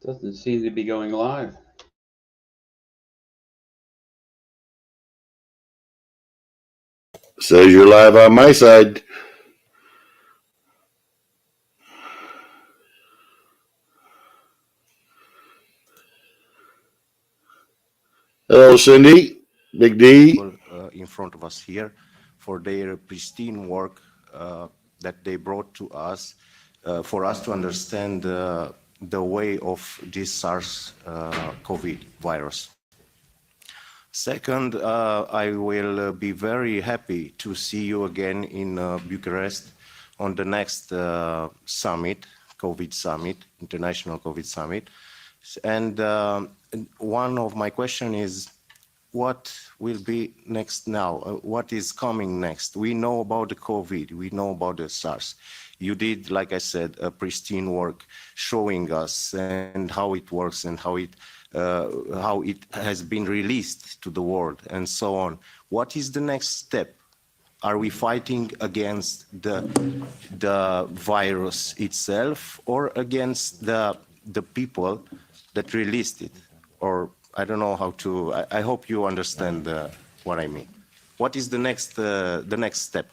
Doesn't seem to be going live. Says you're live on my side. Hello, Cindy. Big D. In front of us here for their pristine work that they brought to us for us to understand the way of this SARS-CoV virus. Second, I will be very happy to see you again in Bucharest on the next summit, COVID summit, International COVID Summit. And one of my questions is, what will be next now? What is coming next? We know about the COVID, we know about the SARS. You did, like I said, a pristine work showing us and how it works and how it has been released to the world and so on. What is the next step? Are we fighting against the virus itself or against the people that released it? Or I don't know how to. I hope you understand what I mean. What is the next step?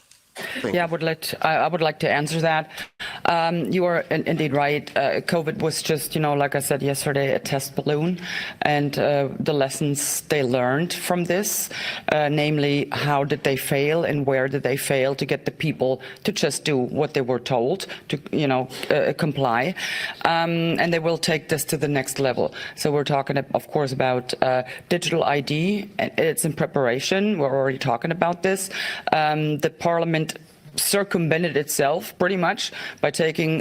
Yeah, I would like to answer that. You are indeed right. COVID was just, like I said yesterday, a test balloon, and the lessons they learned from this, namely, how did they fail and where did they fail to get the people to just do what they were told to, comply, and they will take this to the next level. So we're talking, of course, about digital ID. It's in preparation. We're already talking about this. The Parliament circumvented itself pretty much by taking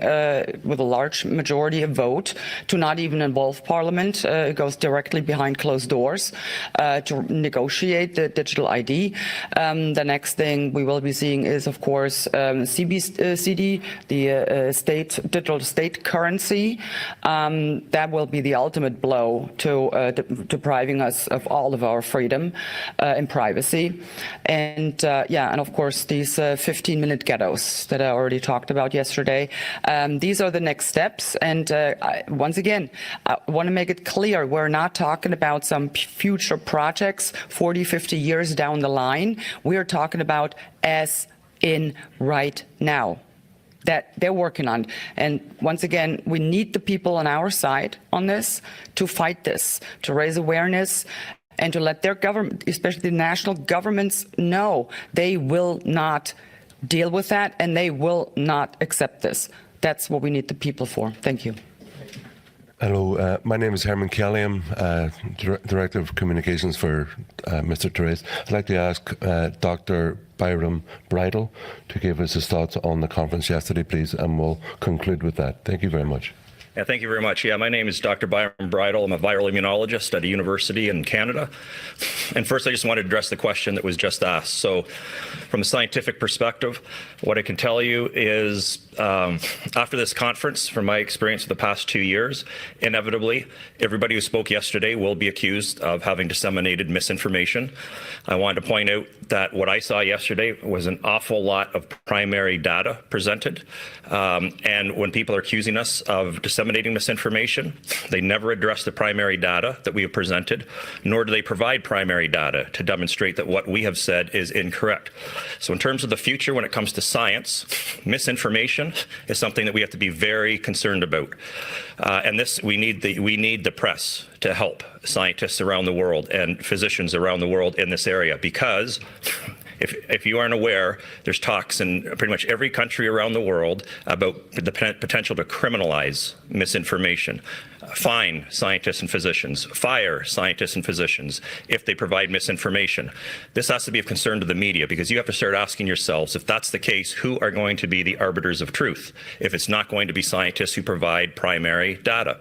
with a large majority a vote to not even involve Parliament. It goes directly behind closed doors to negotiate the digital ID. The next thing we will be seeing is, of course, CBCD, the digital state currency. That will be the ultimate blow to depriving us of all of our freedom and privacy. And and of course these 15-minute ghettos that I already talked about yesterday. These are the next steps. And once again, I want to make it clear, we're not talking about some future projects 40, 50 years down the line. We are talking about as in right now that they're working on. And once again, we need the people on our side on this to fight this, to raise awareness, and to let their government, especially the national governments, know they will not deal with that and they will not accept this. That's what we need the people for. Thank you. Hello, my name is Herman Kelly. I'm Director of Communications for Mr. Therese. I'd like to ask Dr. Byram Bridle to give us his thoughts on the conference yesterday, please, and we'll conclude with that. Thank you very much. Yeah, thank you very much. Yeah, my name is Dr. Byram Bridle. I'm a viral immunologist at a university in Canada. And first, I just want to address the question that was just asked. So from a scientific perspective, what I can tell you is after this conference, from my experience of the past 2 years, inevitably, everybody who spoke yesterday will be accused of having disseminated misinformation. I wanted to point out that what I saw yesterday was an awful lot of primary data presented. And when people are accusing us of disseminating misinformation, they never address the primary data that we have presented, nor do they provide primary data to demonstrate that what we have said is incorrect. So in terms of the future, when it comes to science, misinformation is something that we have to be very concerned about. And this, we need the press to help scientists around the world and physicians around the world in this area, because if you aren't aware, there's talks in pretty much every country around the world about the potential to criminalize misinformation. Fine scientists and physicians, fire scientists and physicians if they provide misinformation. This has to be of concern to the media, because you have to start asking yourselves, if that's the case, who are going to be the arbiters of truth if it's not going to be scientists who provide primary data?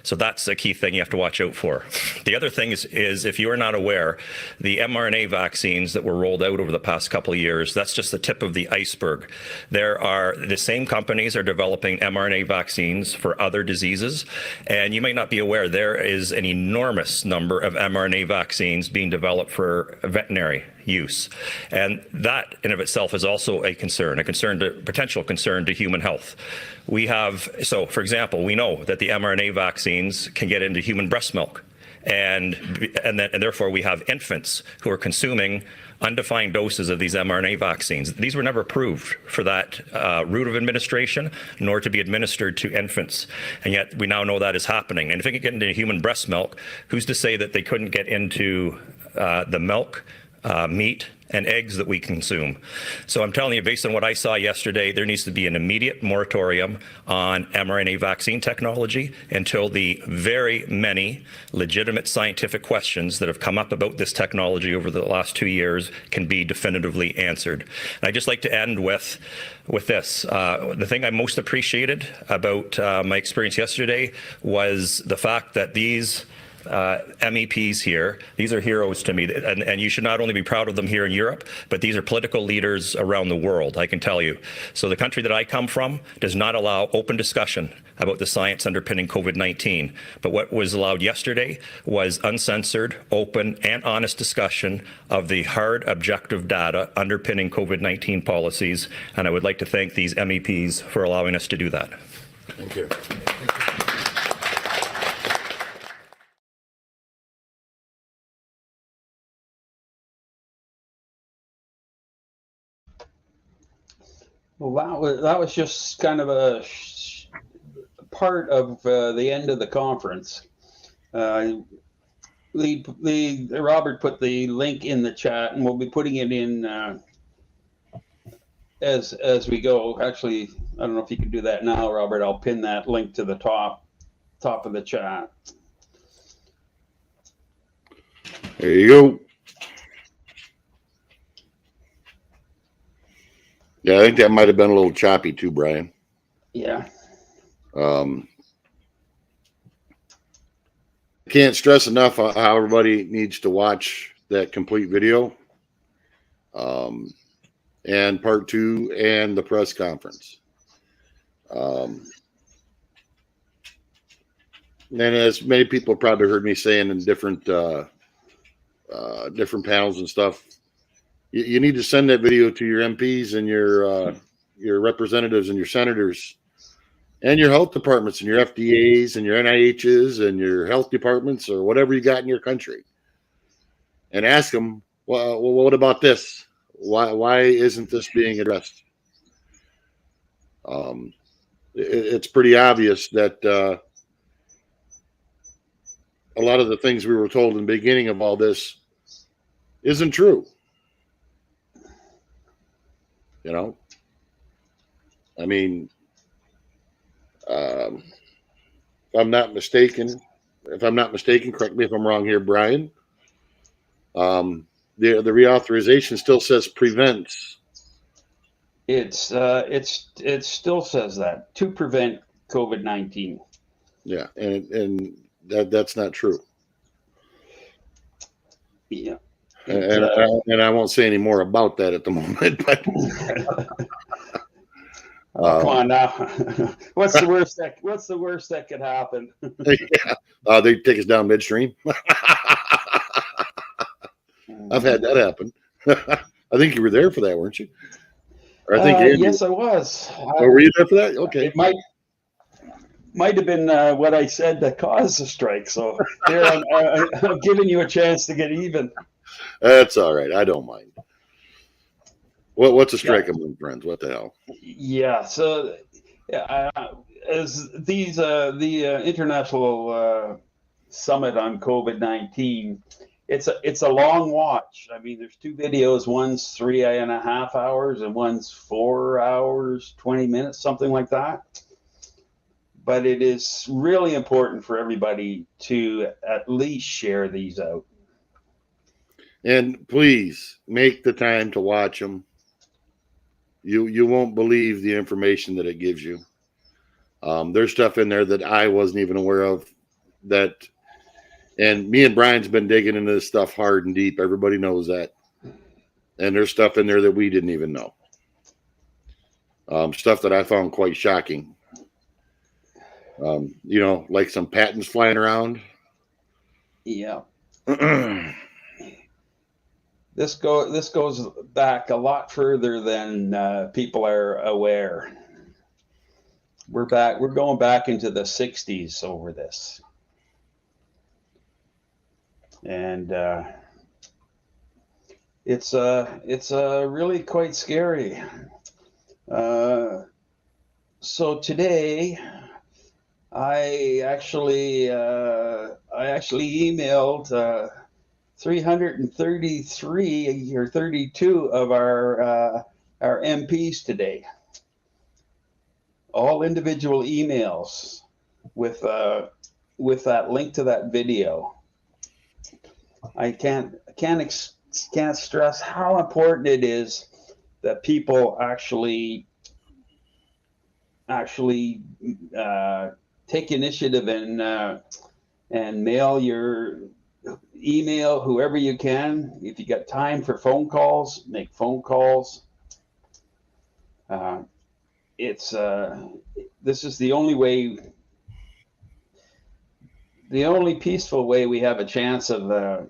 So that's a key thing you have to watch out for. The other thing is if you are not aware, the mRNA vaccines that were rolled out over the past couple of years, that's just the tip of the iceberg. The same companies are developing mRNA vaccines for other diseases, and And you might not be aware, there is an enormous number of mRNA vaccines being developed for veterinary use. And that in of itself is also a potential concern to human health. So for example, we know that the mRNA vaccines can get into human breast milk. And therefore we have infants who are consuming undefined doses of these mRNA vaccines. These were never approved for that route of administration, nor to be administered to infants. And yet we now know that is happening. And if it can get into human breast milk, who's to say that they couldn't get into the milk, meat, and eggs that we consume? So I'm telling you, based on what I saw yesterday, there needs to be an immediate moratorium on mRNA vaccine technology until the very many legitimate scientific questions that have come up about this technology over the last 2 years can be definitively answered. And I'd just like to end with this. The thing I most appreciated about my experience yesterday was the fact that these MEPs here, these are heroes to me, and you should not only be proud of them here in Europe, but these are political leaders around the world, I can tell you. So the country that I come from does not allow open discussion about the science underpinning COVID-19. But what was allowed yesterday was uncensored, open, and honest discussion of the hard, objective data underpinning COVID-19 policies. And I would like to thank these MEPs for allowing us to do that. Thank you. Well, that was just kind of a part of the end of the conference. Robert put the link in the chat, and we'll be putting it in as we go. Actually, I don't know if you can do that now, Robert. I'll pin that link to the top of the chat. There you go. Yeah, I think that might have been a little choppy too, Brian. Yeah. Can't stress enough how everybody needs to watch that complete video, and part 2 and the press conference. And as many people probably heard me saying in different panels and stuff, you need to send that video to your MPs and your representatives and your senators and your health departments and your FDAs and your NIHs and your health departments or whatever you got in your country, and ask them, well, what about this? Why isn't this being addressed? It's pretty obvious that a lot of the things we were told in the beginning of all this isn't true. You know, I mean, if I'm not mistaken, correct me if I'm wrong here, Brian. The reauthorization still says prevents. It still says that, to prevent COVID-19. Yeah, and that's not true. Yeah. And I won't say any more about that at the moment. But come on now. What's the worst that could happen? Yeah, they take us down midstream. I've had that happen. I think you were there for that, weren't you? Or I think yes, I was. Were you there for that? Okay. It might have been what I said that caused the strike. So there, I'm giving you a chance to get even. That's all right. I don't mind. What's a strike among friends? What the hell? Yeah. So, as these the international summit on COVID-19, it's a long watch. I mean, there's 2 videos. One's 3.5 hours, and one's 4 hours 20 minutes, something like that. But it is really important for everybody to at least share these out. And please make the time to watch them. You won't believe the information that it gives you. There's stuff in there that I wasn't even aware of. And me and Brian's been digging into this stuff hard and deep. Everybody knows that. And there's stuff in there that we didn't even know. Stuff that I found quite shocking. You know, like some patents flying around. Yeah. This goes back a lot further than people are aware. We're going back into the 60s over this. And it's really quite scary. So today I actually emailed 333 or 32 of our MPs today. All individual emails with that link to that video. I can't stress how important it is that people actually take initiative and mail your email whoever you can. If you got time for phone calls, make phone calls. This is the only peaceful way we have a chance of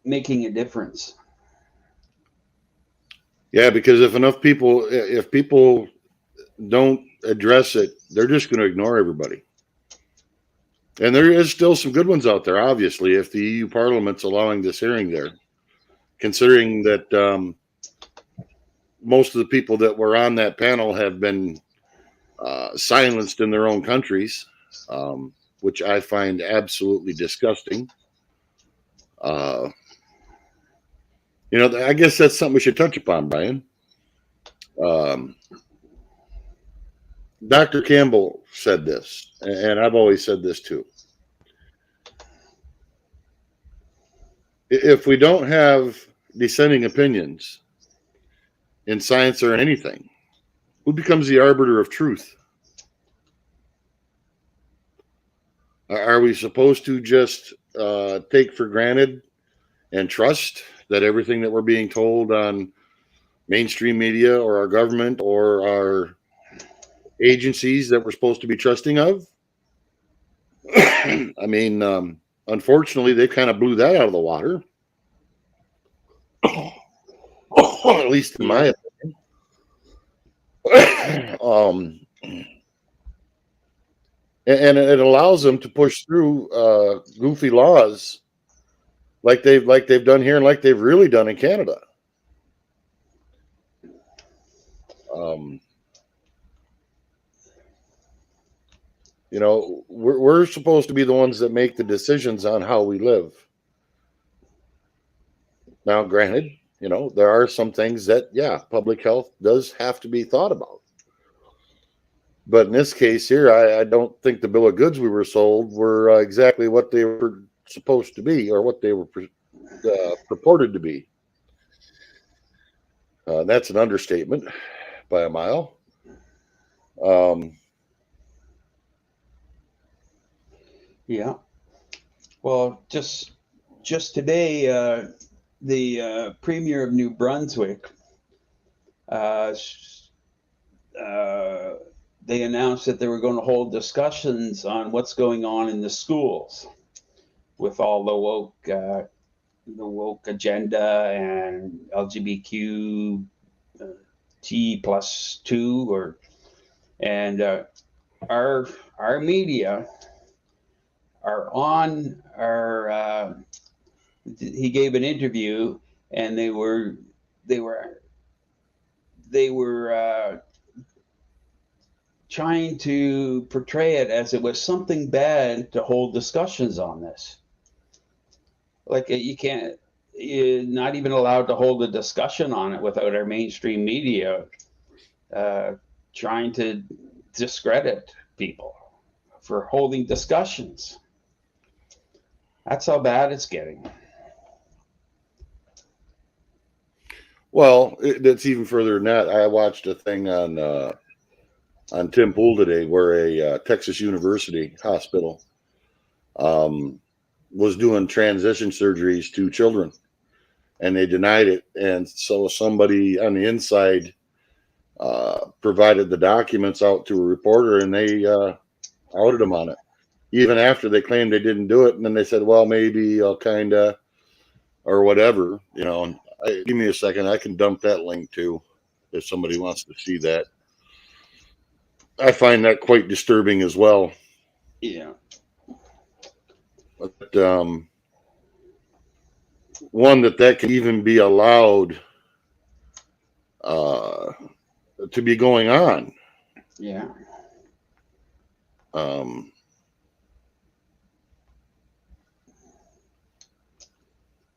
making a difference. Yeah, because if people don't address it, they're just going to ignore everybody. And there is still some good ones out there, obviously, if the EU Parliament's allowing this hearing there, considering that most of the people that were on that panel have been silenced in their own countries, which I find absolutely disgusting. You know, I guess that's something we should touch upon, Brian. Dr. Campbell said this, and I've always said this too. If we don't have dissenting opinions in science or in anything, who becomes the arbiter of truth? Are we supposed to just take for granted and trust that everything that we're being told on mainstream media or our government or our agencies that we're supposed to be trusting of? I mean, unfortunately, they kind of blew that out of the water. At least in my opinion. And it allows them to push through goofy laws like they've done here and like they've really done in Canada. You know, we're supposed to be the ones that make the decisions on how we live. Now, granted, you know, there are some things that, yeah, public health does have to be thought about. But in this case here, I don't think the bill of goods we were sold were exactly what they were supposed to be or what they were purported to be. That's an understatement by a mile. Yeah. Well, just today, the Premier of New Brunswick, they announced that they were going to hold discussions on what's going on in the schools with all the woke agenda and LGBTQ T+2 and our media are on our. He gave an interview, and they were trying to portray it as it was something bad to hold discussions on this. Like you're not even allowed to hold a discussion on it without our mainstream media trying to discredit people for holding discussions. That's how bad it's getting. Well, that's even further than that. I watched a thing on Tim Pool today where a Texas University hospital was doing transition surgeries to children, and they denied it. And so somebody on the inside provided the documents out to a reporter, and they outed them on it, even after they claimed they didn't do it. And then they said, well, maybe I'll kind of, or whatever, you know. And give me a second. I can dump that link too if somebody wants to see that. I find that quite disturbing as well. Yeah. But one that can even be allowed to be going on. Yeah.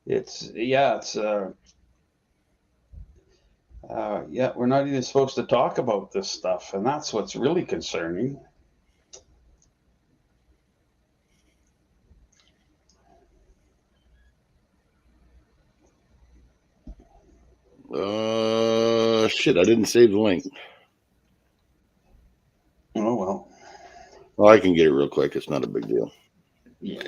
It's we're not even supposed to talk about this stuff, and that's what's really concerning. Shit, I didn't save the link. Oh well. Well, I can get it real quick. It's not a big deal. Yeah.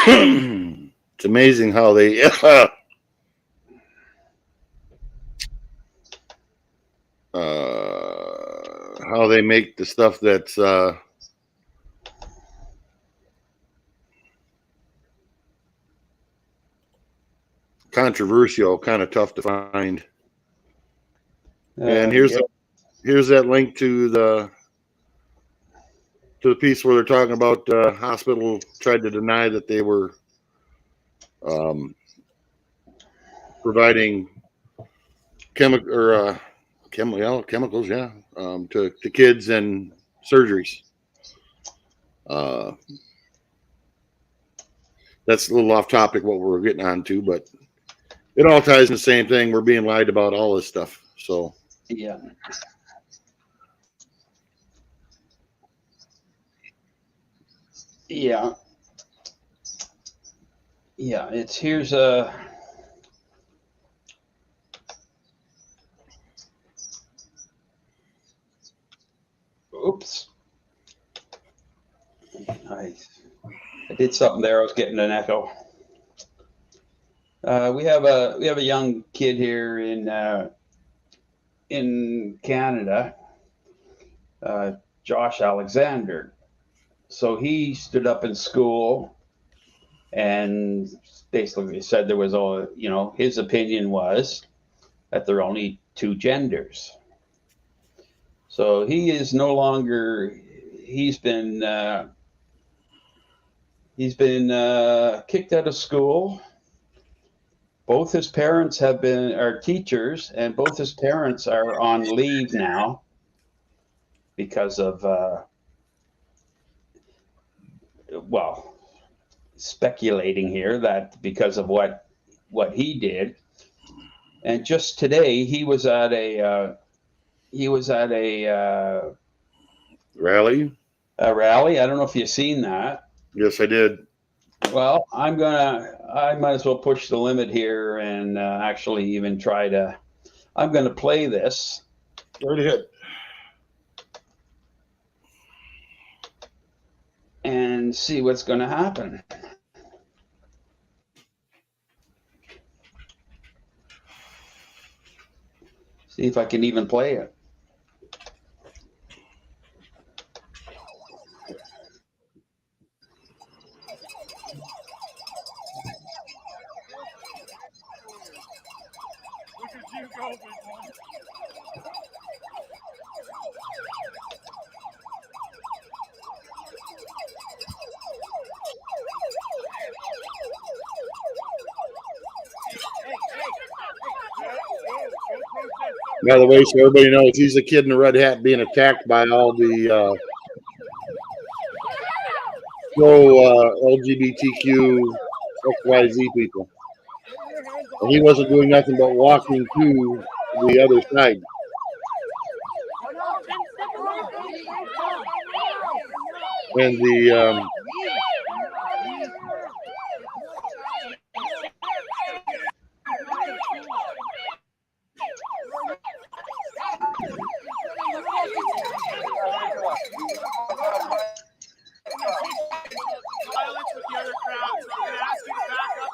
It's amazing how they how they make the stuff that's controversial kind of tough to find. And here's that link to the piece where they're talking about hospital tried to deny that they were providing chemicals, to kids and surgeries. That's a little off topic what we're getting on to, but it all ties in the same thing. We're being lied about all this stuff. So yeah. Yeah. Yeah, here's a oops. I did something there. I was getting an echo. We have a young kid here in Canada, Josh Alexander. So he stood up in school and basically said there was his opinion was that there are only two genders. So he is no longer. He's been kicked out of school. Both his parents are teachers, and both his parents are on leave now because of speculating here that because of what he did. And just today he was at a rally. A rally. I don't know if you've seen that. Yes, I did. Well, I might as well push the limit here and actually even I'm going to play this. Right ahead. And see what's going to happen. See if I can even play it. By the way, so everybody knows, he's a kid in a red hat being attacked by all the LGBTQ XYZ people. And he wasn't doing nothing but walking to the other side. And the violence with the other crowd, so I'm going to ask you to back up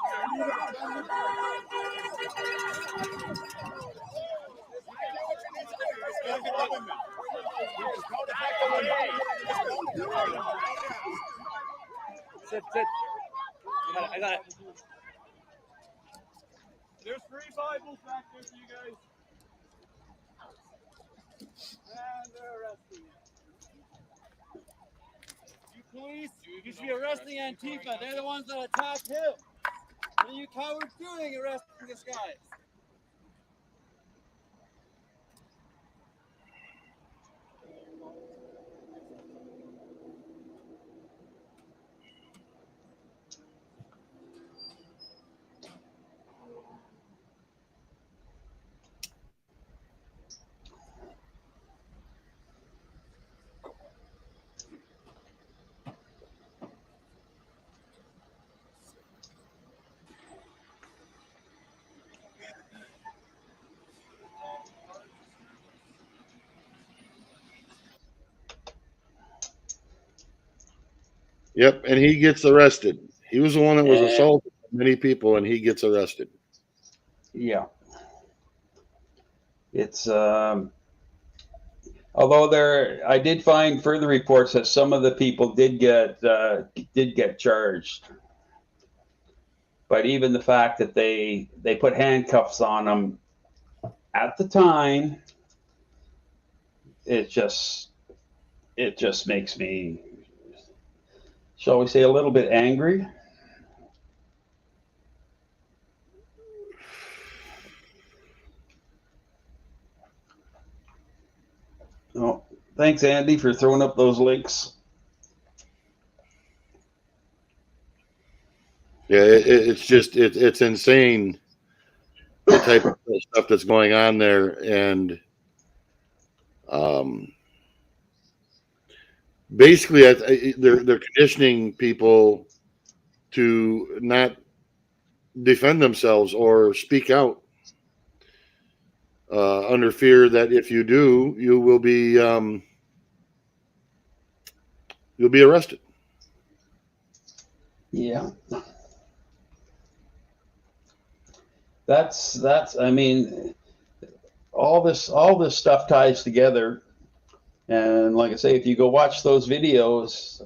Sit, sit. I got it. There's free Bibles back there for you guys. And they're arresting you. You police, you should be arresting Antifa. They're the ones that attacked him. What are you cowards doing arresting this guy? Yep, and he gets arrested. He was the one that was assaulted by many people, and he gets arrested. Yeah. It's although I did find further reports that some of the people did get charged. But even the fact that they put handcuffs on them at the time, it just makes me, shall we say, a little bit angry. Oh, thanks, Andy, for throwing up those links. Yeah, it's insane the type of stuff that's going on there, and basically they're conditioning people to not defend themselves or speak out under fear that if you do, you'll be arrested. Yeah. That's I mean, all this stuff ties together, and like I say, if you go watch those videos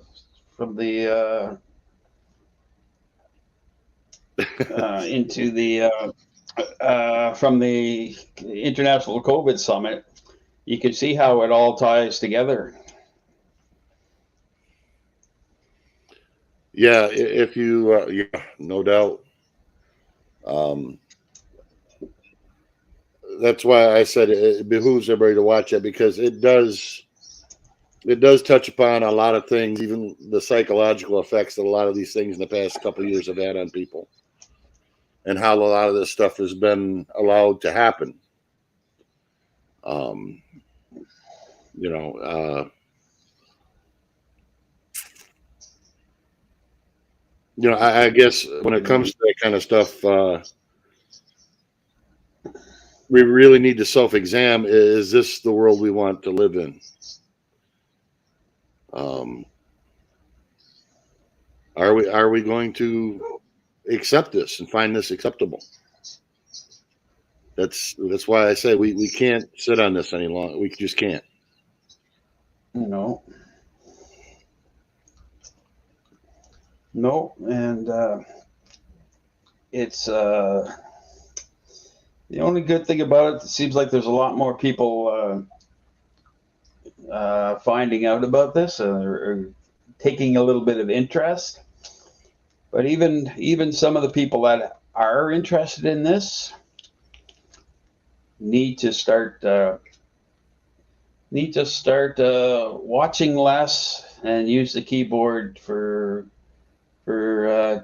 from the into the from the International COVID Summit, you can see how it all ties together. Yeah, if you yeah, no doubt. That's why I said it behooves everybody to watch it, because it does touch upon a lot of things, even the psychological effects that a lot of these things in the past couple of years have had on people, and how a lot of this stuff has been allowed to happen. You know, I guess when it comes to that kind of stuff, we really need to self-examine. Is this the world we want to live in? Are we going to accept this and find this acceptable? That's why I say we can't sit on this any longer. We just can't. No, and it's the only good thing about it. It seems like there's a lot more people finding out about this or taking a little bit of interest. But even some of the people that are interested in this need to start watching less and use the keyboard for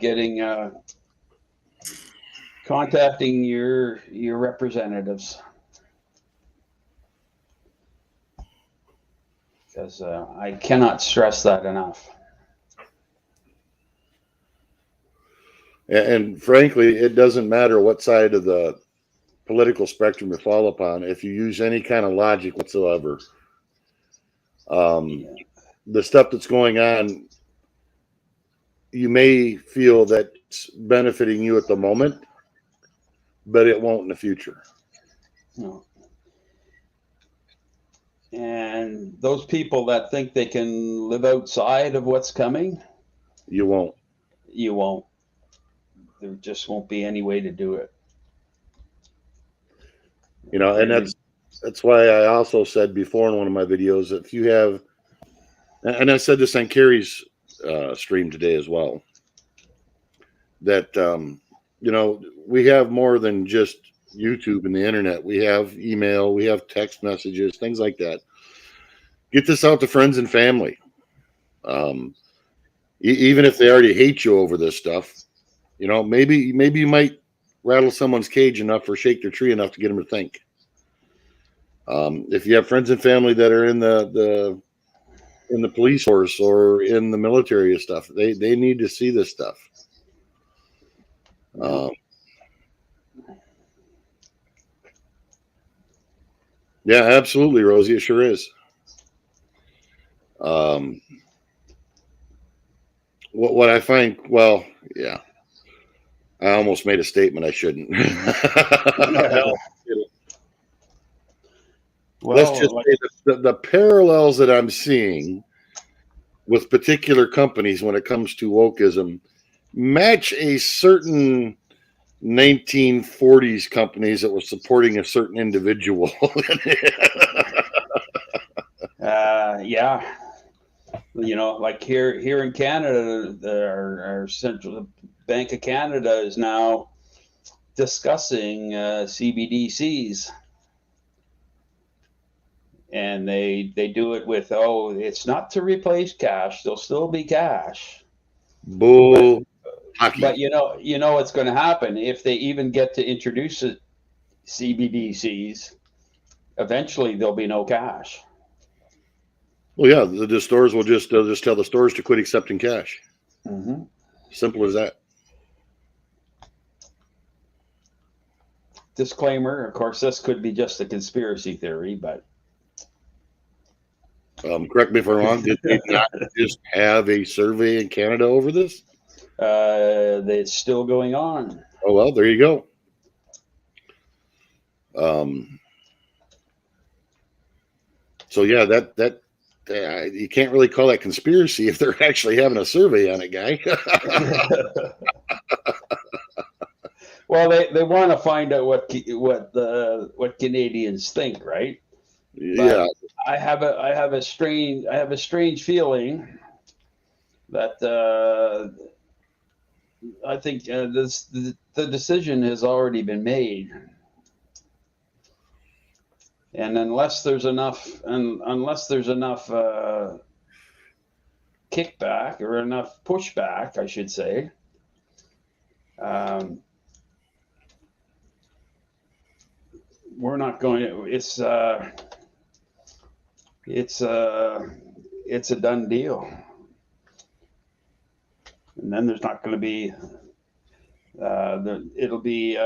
getting contacting your representatives, because I cannot stress that enough. And frankly, it doesn't matter what side of the political spectrum you fall upon. If you use any kind of logic whatsoever, the stuff that's going on, you may feel that it's benefiting you at the moment, but it won't in the future. No. And those people that think they can live outside of what's coming, You won't. you won't. There just won't be any way to do it. You know, and that's why I also said before in one of my videos, if you have, and I said this on Carrie's stream today as well, that you know, we have more than just YouTube and the internet. We have email, we have text messages, things like that. Get this out to friends and family. Even if they already hate you over this stuff, you know, maybe you might rattle someone's cage enough or shake their tree enough to get them to think. If you have friends and family that are in the police force or in the military and stuff, they need to see this stuff. Yeah, absolutely, Rosie. It sure is. What I find, well, yeah, I almost made a statement I shouldn't. Well, Let's just say the parallels that I'm seeing with particular companies when it comes to wokeism match a certain 1940s companies that were supporting a certain individual. Yeah, you know, like here in Canada, our Central Bank of Canada is now discussing CBDCs, and they do it with, oh, it's not to replace cash; there'll still be cash. Bull. But you know what's going to happen if they even get to introduce CBDCs. Eventually, there'll be no cash. Well, yeah, the stores will they'll just tell the stores to quit accepting cash. Mm-hmm. Simple as that. Disclaimer: of course, this could be just a conspiracy theory, but correct me if I'm wrong. Did they not just have a survey in Canada over this? it's still going on. Oh well, there you go. So yeah, that you can't really call that conspiracy if they're actually having a survey on it, guy. Well, they want to find out what Canadians think, right? Yeah, I have a strange feeling that I think the decision has already been made, and unless there's enough kickback or enough pushback, I should say, we're not going to. It's a done deal. And then there's not going to be, it'll be,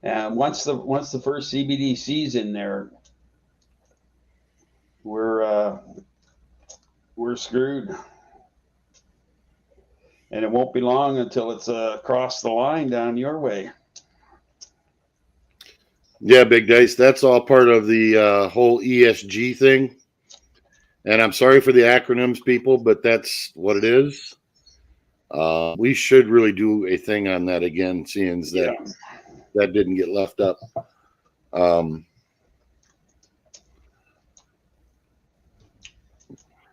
and once the first CBDC's in there, we're screwed. And it won't be long until it's across the line down your way. yeah, Big Dice. That's all part of the whole ESG thing. And I'm sorry for the acronyms, people, but that's what it is. We should really do a thing on that again, seeing that didn't get left up.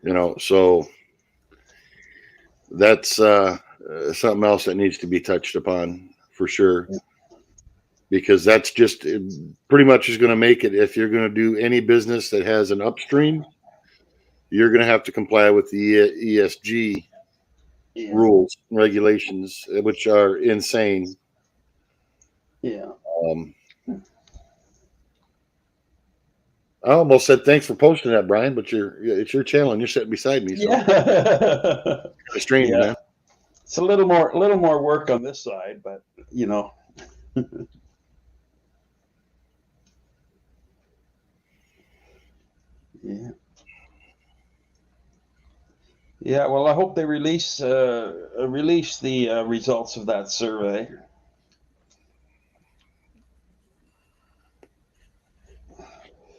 You know, so that's something else that needs to be touched upon for sure. Because that's just pretty much is going to make it, if you're going to do any business that has an upstream, you're going to have to comply with the ESG rules and regulations, which are insane. Yeah. I almost said thanks for posting that, Brian, but it's your channel and you're sitting beside me. So Yeah. strange, man. it's a little more work on this side, but you know. Yeah. Yeah, well, I hope they release the results of that survey.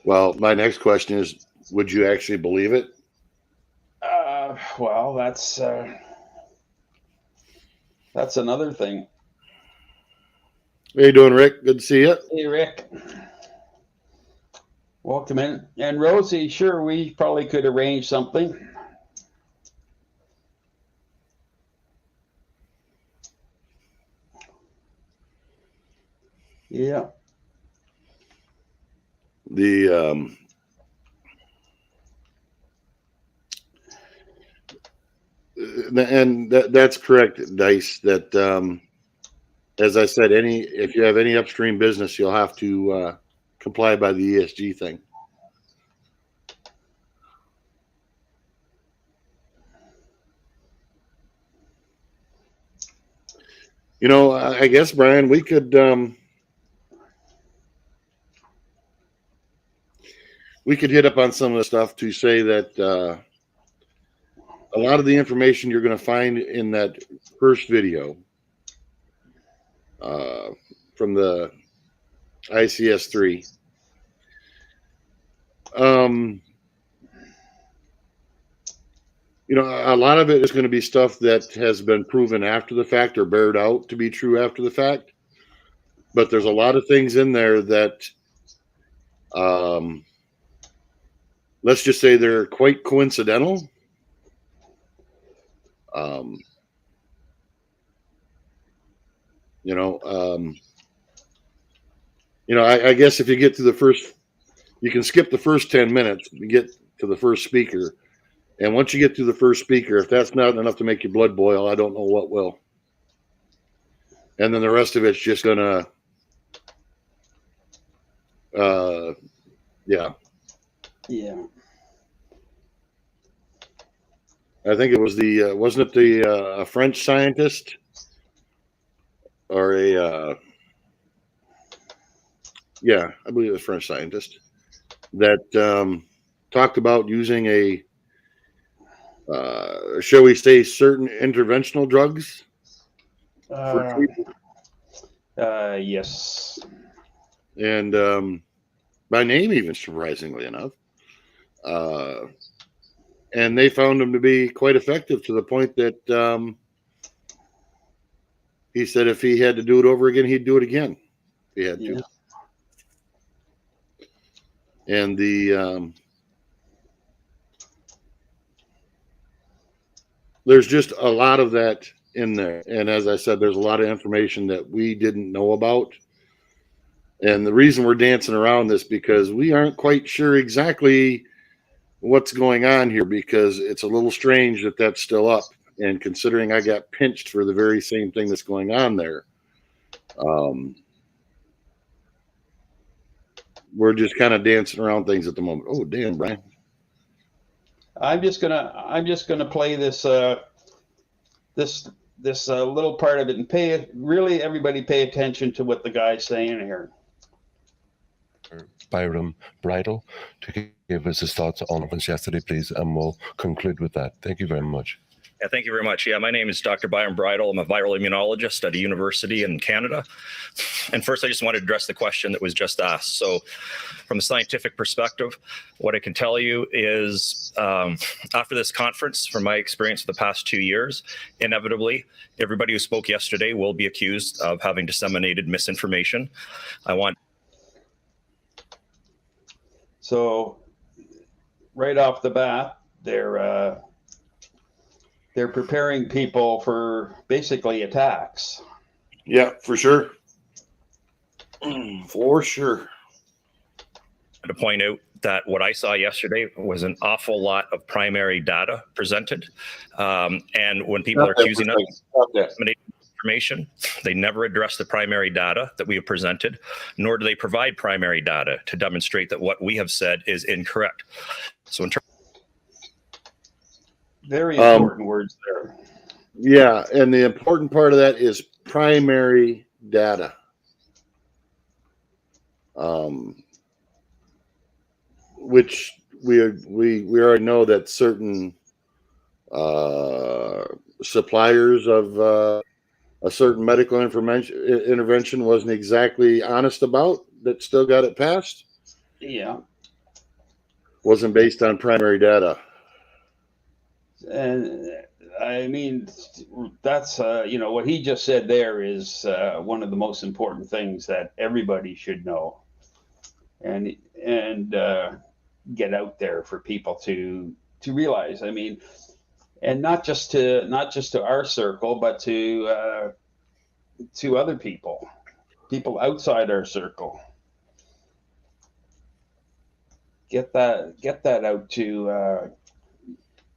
Well, my next question is, would you actually believe it? Well, that's another thing. How you doing, Rick? Good to see you. Hey, Rick. Welcome in. And Rosie, sure, we probably could arrange something. Yeah. That's correct, Dice. That as I said, if you have any upstream business, you'll have to comply by the ESG thing. You know, I guess, Brian, we could hit up on some of the stuff to say that a lot of the information you're going to find in that first video from the ICS-3, you know, a lot of it is going to be stuff that has been proven after the fact or bared out to be true after the fact. But there's a lot of things in there that, let's just say they're quite coincidental. I guess if you get to the first, you can skip the first 10 minutes and get to the first speaker. And once you get to the first speaker, if that's not enough to make your blood boil, I don't know what will. And then the rest of it's just gonna, yeah. Yeah. I think it was wasn't it a French scientist or yeah, I believe it was a French scientist that talked about using shall we say, certain interventional drugs for treatment. Yes. And by name, even surprisingly enough. And they found them to be quite effective to the point that he said if he had to do it over again, he'd do it again. If he had to. And there's just a lot of that in there. And as I said, there's a lot of information that we didn't know about. And the reason we're dancing around this because we aren't quite sure exactly what's going on here, because it's a little strange that that's still up. And considering I got pinched for the very same thing that's going on there, we're just kind of dancing around things at the moment. Oh, damn, Brian. I'm just gonna play this this little part of it and really everybody pay attention to what the guy's saying here. Byram Bridle to give us his thoughts on events yesterday, please, and we'll conclude with that. Thank you very much. Yeah, thank you very much. Yeah, my name is Dr. Byram Bridle. I'm a viral immunologist at a university in Canada. And first, I just wanted to address the question that was just asked. So from a scientific perspective, what I can tell you is after this conference, from my experience for the past 2 years, inevitably, everybody who spoke yesterday will be accused of having disseminated misinformation. So right off the bat, they're preparing people for basically attacks. Yeah, for sure. For sure. To point out that what I saw yesterday was an awful lot of primary data presented. And when people are accusing us of disseminating information, they never address the primary data that we have presented, nor do they provide primary data to demonstrate that what we have said is incorrect. So in terms very important words there. Yeah, and the important part of that is primary data. Which we already know that certain suppliers of a certain medical intervention wasn't exactly honest about, that still got it passed, Yeah. wasn't based on primary data. And I mean, that's, what he just said there is one of the most important things that everybody should know, and get out there for people to realize. I mean, and not just to our circle, but to other people outside our circle. Get that out to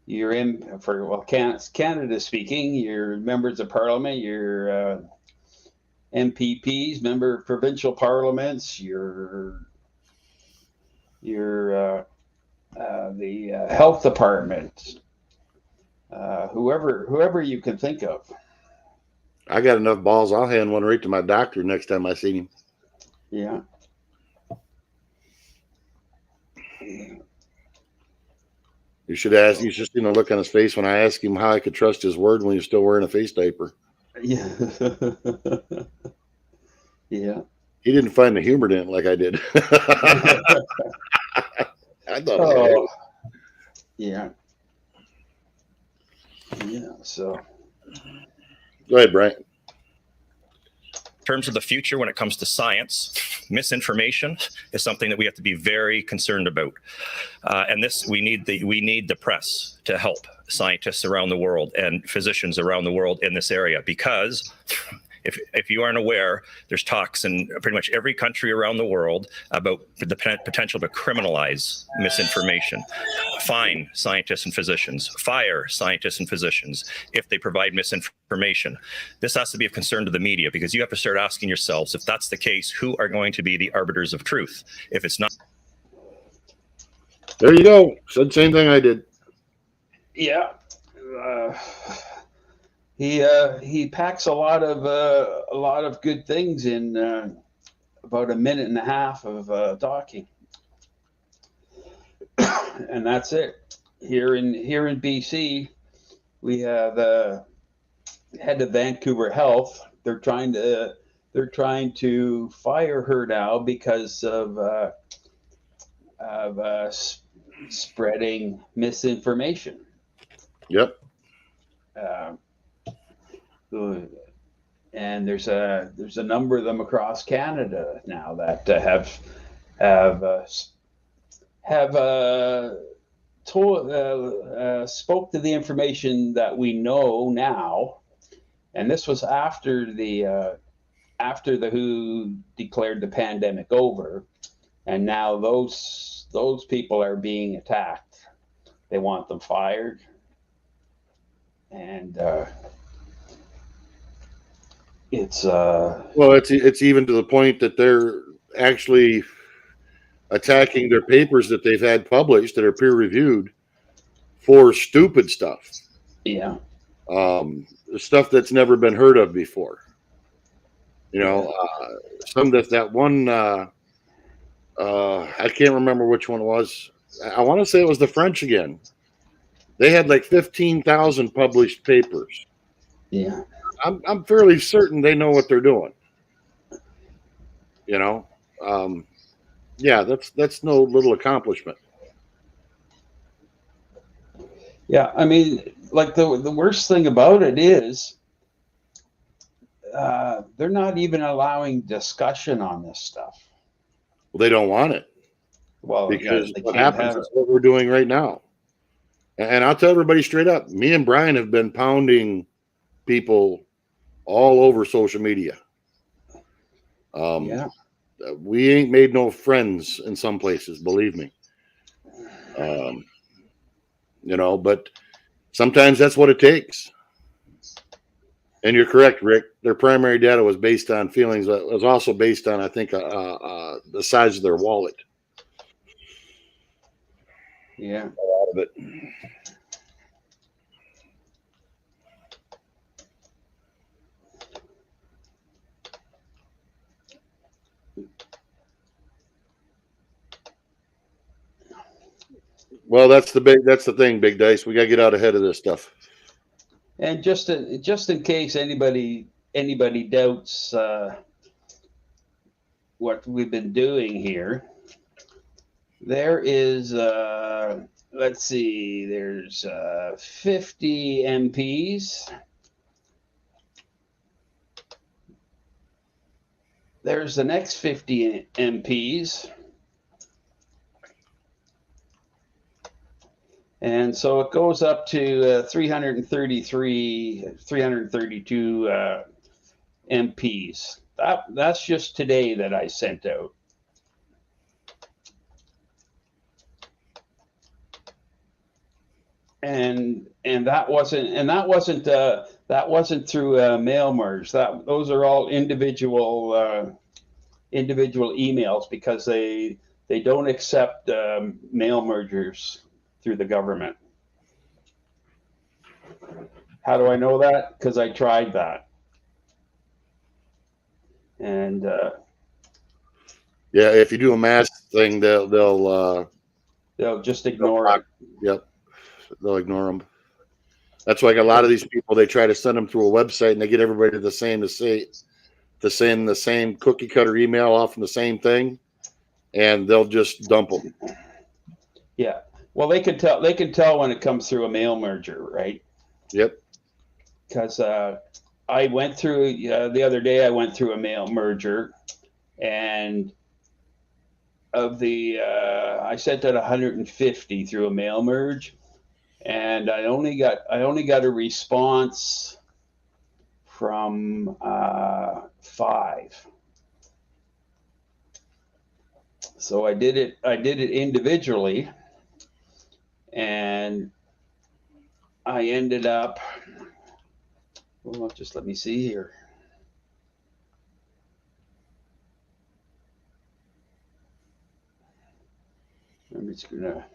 you're in for, well, Canada speaking, your members of parliament, your MPPs, member of provincial parliaments, your the health department, whoever you can think of. I got enough balls. I'll hand one right to my doctor next time I see him. Yeah. You should ask. You should see the look on his face when I asked him how I could trust his word when he's still wearing a face diaper. Yeah. Yeah. He didn't find the humor in it like I did. I thought. Oh, yeah. Yeah. So. Go ahead, Brian. In terms of the future, when it comes to science, misinformation is something that we have to be very concerned about. And this, we need the press to help scientists around the world and physicians around the world in this area, because if you aren't aware, there's talks in pretty much every country around the world about the potential to criminalize misinformation, fine scientists and physicians, fire scientists and physicians if they provide misinformation. This has to be of concern to the media, because you have to start asking yourselves, if that's the case, who are going to be the arbiters of truth? If it's not. There you go. Said the same thing I did. Yeah. He packs a lot of good things in about a minute and a half of talking, and that's it. Here in BC, we have head of Vancouver Health. They're trying to fire her now because of spreading misinformation. Yep. And there's a number of them across Canada now that spoke to the information that we know now, and this was after the WHO declared the pandemic over, and now those people are being attacked. They want them fired, and it's even to the point that they're actually attacking their papers that they've had published that are peer reviewed for stupid stuff. Yeah. Stuff that's never been heard of before. Some that one I can't remember which one it was. I want to say it was the French again. They had like 15,000 published papers. Yeah. I'm fairly certain they know what they're doing. Yeah, that's no little accomplishment. Yeah, I mean, like the worst thing about it is they're not even allowing discussion on this stuff. Well, they don't want it. Well, because they what can't happens have is what we're doing right now. And I'll tell everybody straight up, me and Brian have been pounding people all over social media. Yeah. We ain't made no friends in some places, believe me. But sometimes that's what it takes. And you're correct, Rick. Their primary data was based on feelings. It was also based on, I think, the size of their wallet. Yeah. A lot of it. Well, that's the thing, Big Dice. We got to get out ahead of this stuff. And just in case anybody doubts what we've been doing here, there is let's see, there's 50 MPs. There's the next 50 MPs. And so it goes up to 332 MPs. That's just today that I sent out. And that wasn't through mail merge. Those are all individual emails, because they don't accept mail mergers through the government. How do I know that? Because I tried that. And Yeah, if you do a mass thing, they'll just ignore it. Yep, they'll ignore them. That's why, like, a lot of these people, they try to send them through a website, and they get everybody the same cookie cutter email off from the same thing, and they'll just dump them. Yeah. Well, they can tell when it comes through a mail merger, right? Yep. Because I went through the other day. I went through a mail merger, and of the I sent out 150 through a mail merge, and I only got a response from 5. So I did it individually, and I ended up, well, just let me see here. I'm just gonna.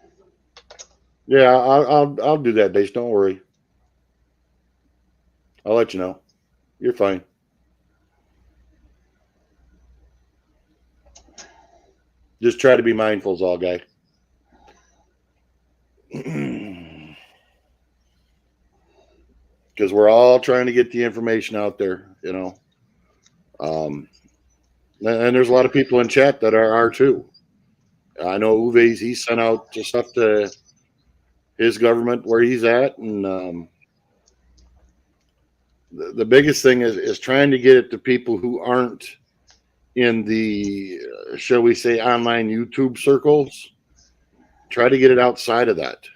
Yeah, I'll do that, Dace. Don't worry. I'll let you know. You're fine. Just try to be mindful, is all, guy. Because we're all trying to get the information out there, you know. And there's a lot of people in chat that are too. I know Uwe's, he sent out just stuff to his government where he's at, and the biggest thing is trying to get it to people who aren't in the, shall we say, online YouTube circles. Try to get it outside of that.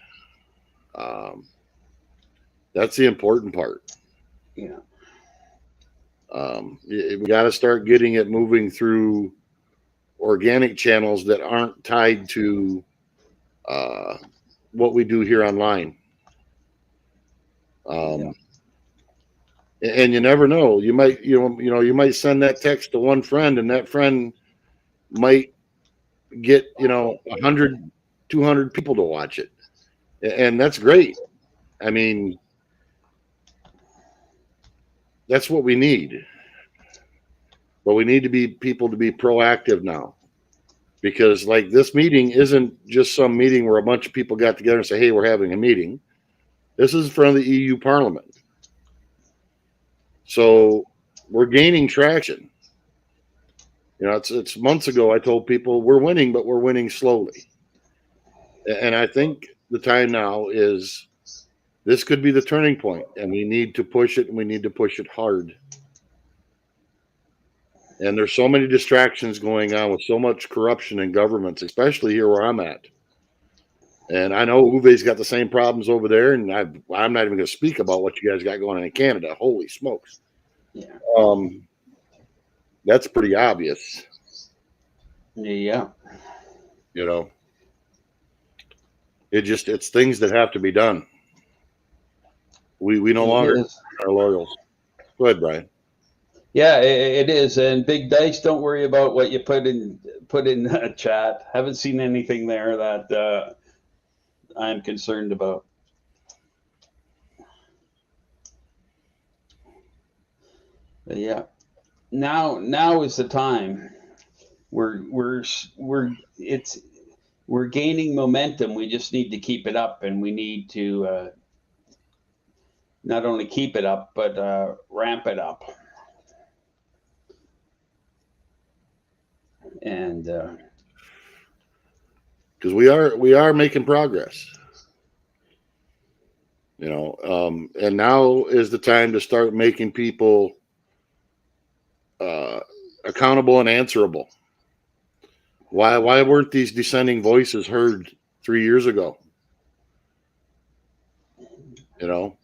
That's the important part. Yeah. We got to start getting it moving through organic channels that aren't tied to what we do here online. And you never know. You might, you might send that text to one friend, and that friend might get, 100, 200 people to watch it. And that's great. I mean, that's what we need. But we need people to be proactive now. Because, like, this meeting isn't just some meeting where a bunch of people got together and say, hey, we're having a meeting. This is from the EU Parliament. So we're gaining traction. It's months ago I told people we're winning, but we're winning slowly. And I think the time now is, this could be the turning point, and we need to push it, and we need to push it hard. And there's so many distractions going on with so much corruption in governments, especially here where I'm at. And I know Uwe's got the same problems over there, and I'm not even going to speak about what you guys got going on in Canada. Holy smokes. Yeah. That's pretty obvious. Yeah. It's things that have to be done. We no longer are loyals. Go ahead, Brian. Yeah, it is. And Big Dice, don't worry about what you put in chat. Haven't seen anything there that I'm concerned about. But yeah, now is the time. We we're gaining momentum. We just need to keep it up, and we need to not only keep it up, but ramp it up. And because we are making progress. You know, and now is the time to start making people accountable and answerable. Why weren't these dissenting voices heard 3 years ago? You know,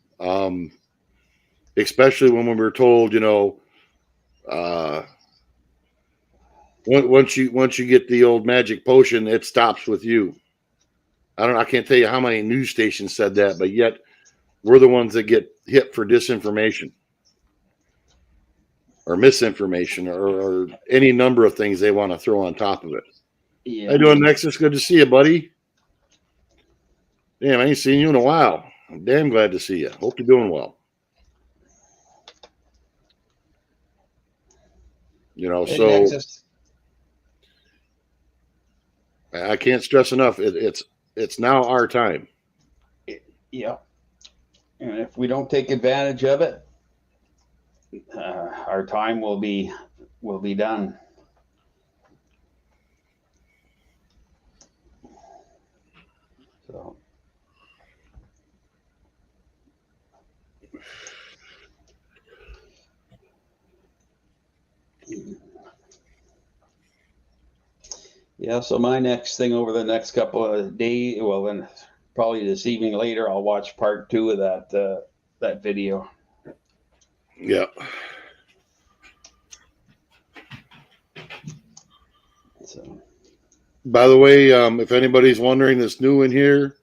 especially when we were told, you know, once you get the old magic potion, it stops with you. I can't tell you how many news stations said that, but yet we're the ones that get hit for disinformation or misinformation or any number of things they want to throw on top of it. yeah. How you doing, Nexus? Good to see you, buddy. Damn, I ain't seen you in a while. I'm damn glad to see you. Hope you're doing well. You know, Hey, so Nexus. I can't stress enough. It's now our time. Yeah. And if we don't take advantage of it, our time will be done. So. Yeah, so my next thing over the next couple of days, well, then probably this evening later, I'll watch part 2 of that video. Yeah. So. By the way, if anybody's wondering that's new in here,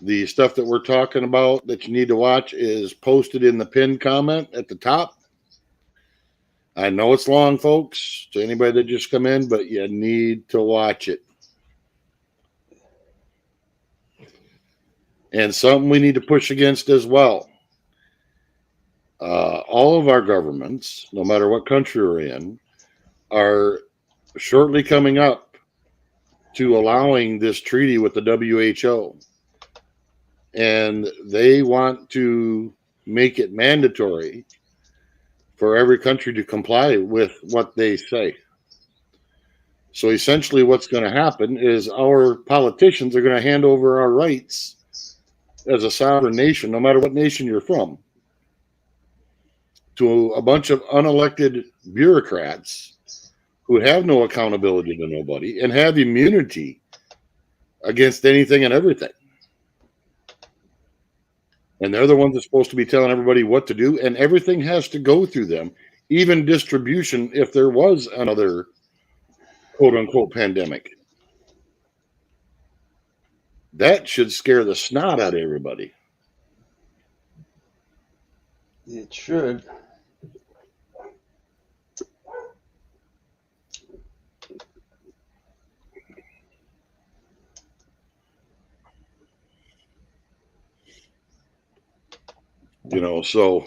the stuff that we're talking about that you need to watch is posted in the pinned comment at the top. I know it's long, folks, to anybody that just come in, but you need to watch it. And something we need to push against as well. All of our governments, no matter what country we're in, are shortly coming up to allowing this treaty with the WHO. And they want to make it mandatory for every country to comply with what they say. So essentially what's going to happen is our politicians are going to hand over our rights as a sovereign nation, no matter what nation you're from, to a bunch of unelected bureaucrats who have no accountability to nobody and have immunity against anything and everything. And they're the ones that's supposed to be telling everybody what to do, and everything has to go through them, even distribution if there was another quote-unquote pandemic. That should scare the snot out of everybody. It should. You know, so,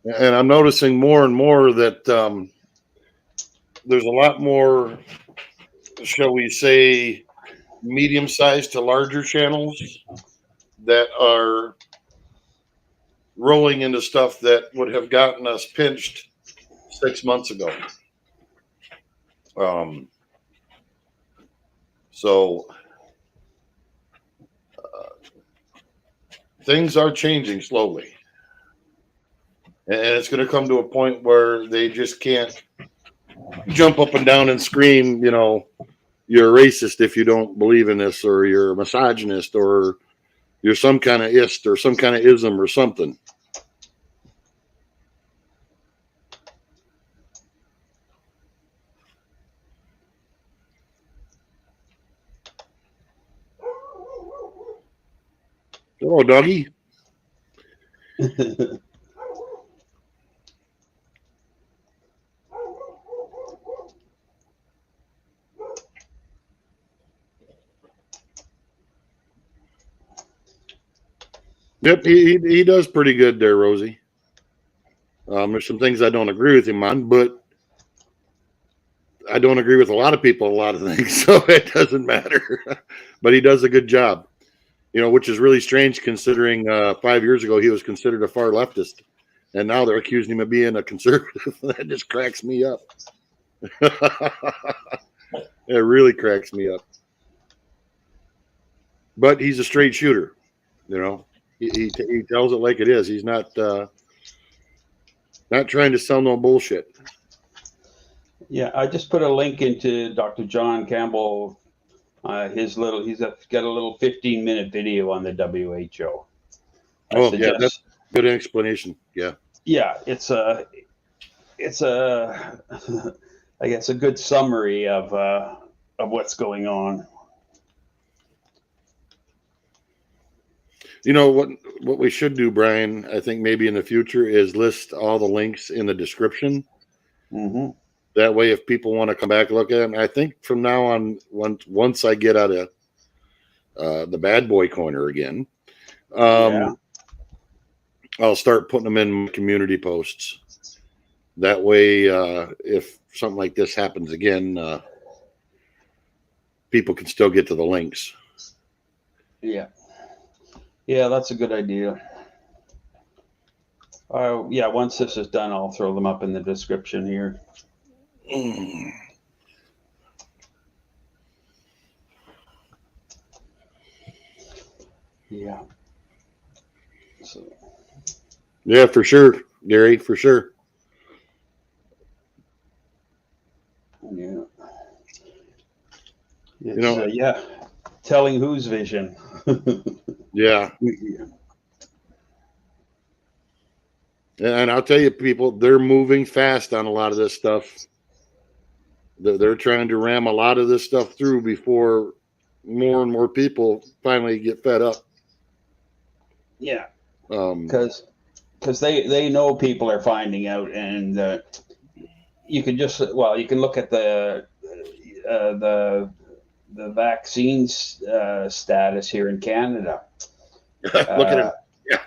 and I'm noticing more and more that there's a lot more, shall we say, medium-sized to larger channels that are rolling into stuff that would have gotten us pinched 6 months ago. So things are changing slowly. And it's going to come to a point where they just can't jump up and down and scream, you know, you're a racist if you don't believe in this, or you're a misogynist, or you're some kind of ist or some kind of ism or something. Hello, doggy. Yep, he does pretty good there, Rosie. There's some things I don't agree with him on, but I don't agree with a lot of people, a lot of things, so it doesn't matter. But he does a good job, you know, which is really strange considering 5 years ago he was considered a far leftist, and now they're accusing him of being a conservative. That just cracks me up. It really cracks me up. But he's a straight shooter, you know. He tells it like it is. He's not trying to sell no bullshit. Yeah, I just put a link into Dr. John Campbell. He's got a little 15-minute video on the WHO. Oh yeah, that's a good explanation. Yeah. Yeah, it's a I guess a good summary of what's going on. You know what we should do, Brian, I think maybe in the future is list all the links in the description. Mm-hmm. That way, if people want to come back and look at them, I think from now on, once I get out of the bad boy corner again, I'll start putting them in community posts. That way, if something like this happens again, people can still get to the links. Yeah. Yeah, that's a good idea. Yeah, once this is done, I'll throw them up in the description here. Yeah. So. Yeah, for sure, Gary, for sure. Yeah. You know, yeah, telling whose vision. Yeah. And I'll tell you, people, they're moving fast on a lot of this stuff. They're trying to ram a lot of this stuff through before more and more people finally get fed up. Yeah. Because they know people are finding out, and you can look at the vaccines status here in Canada. Look at it. Yeah.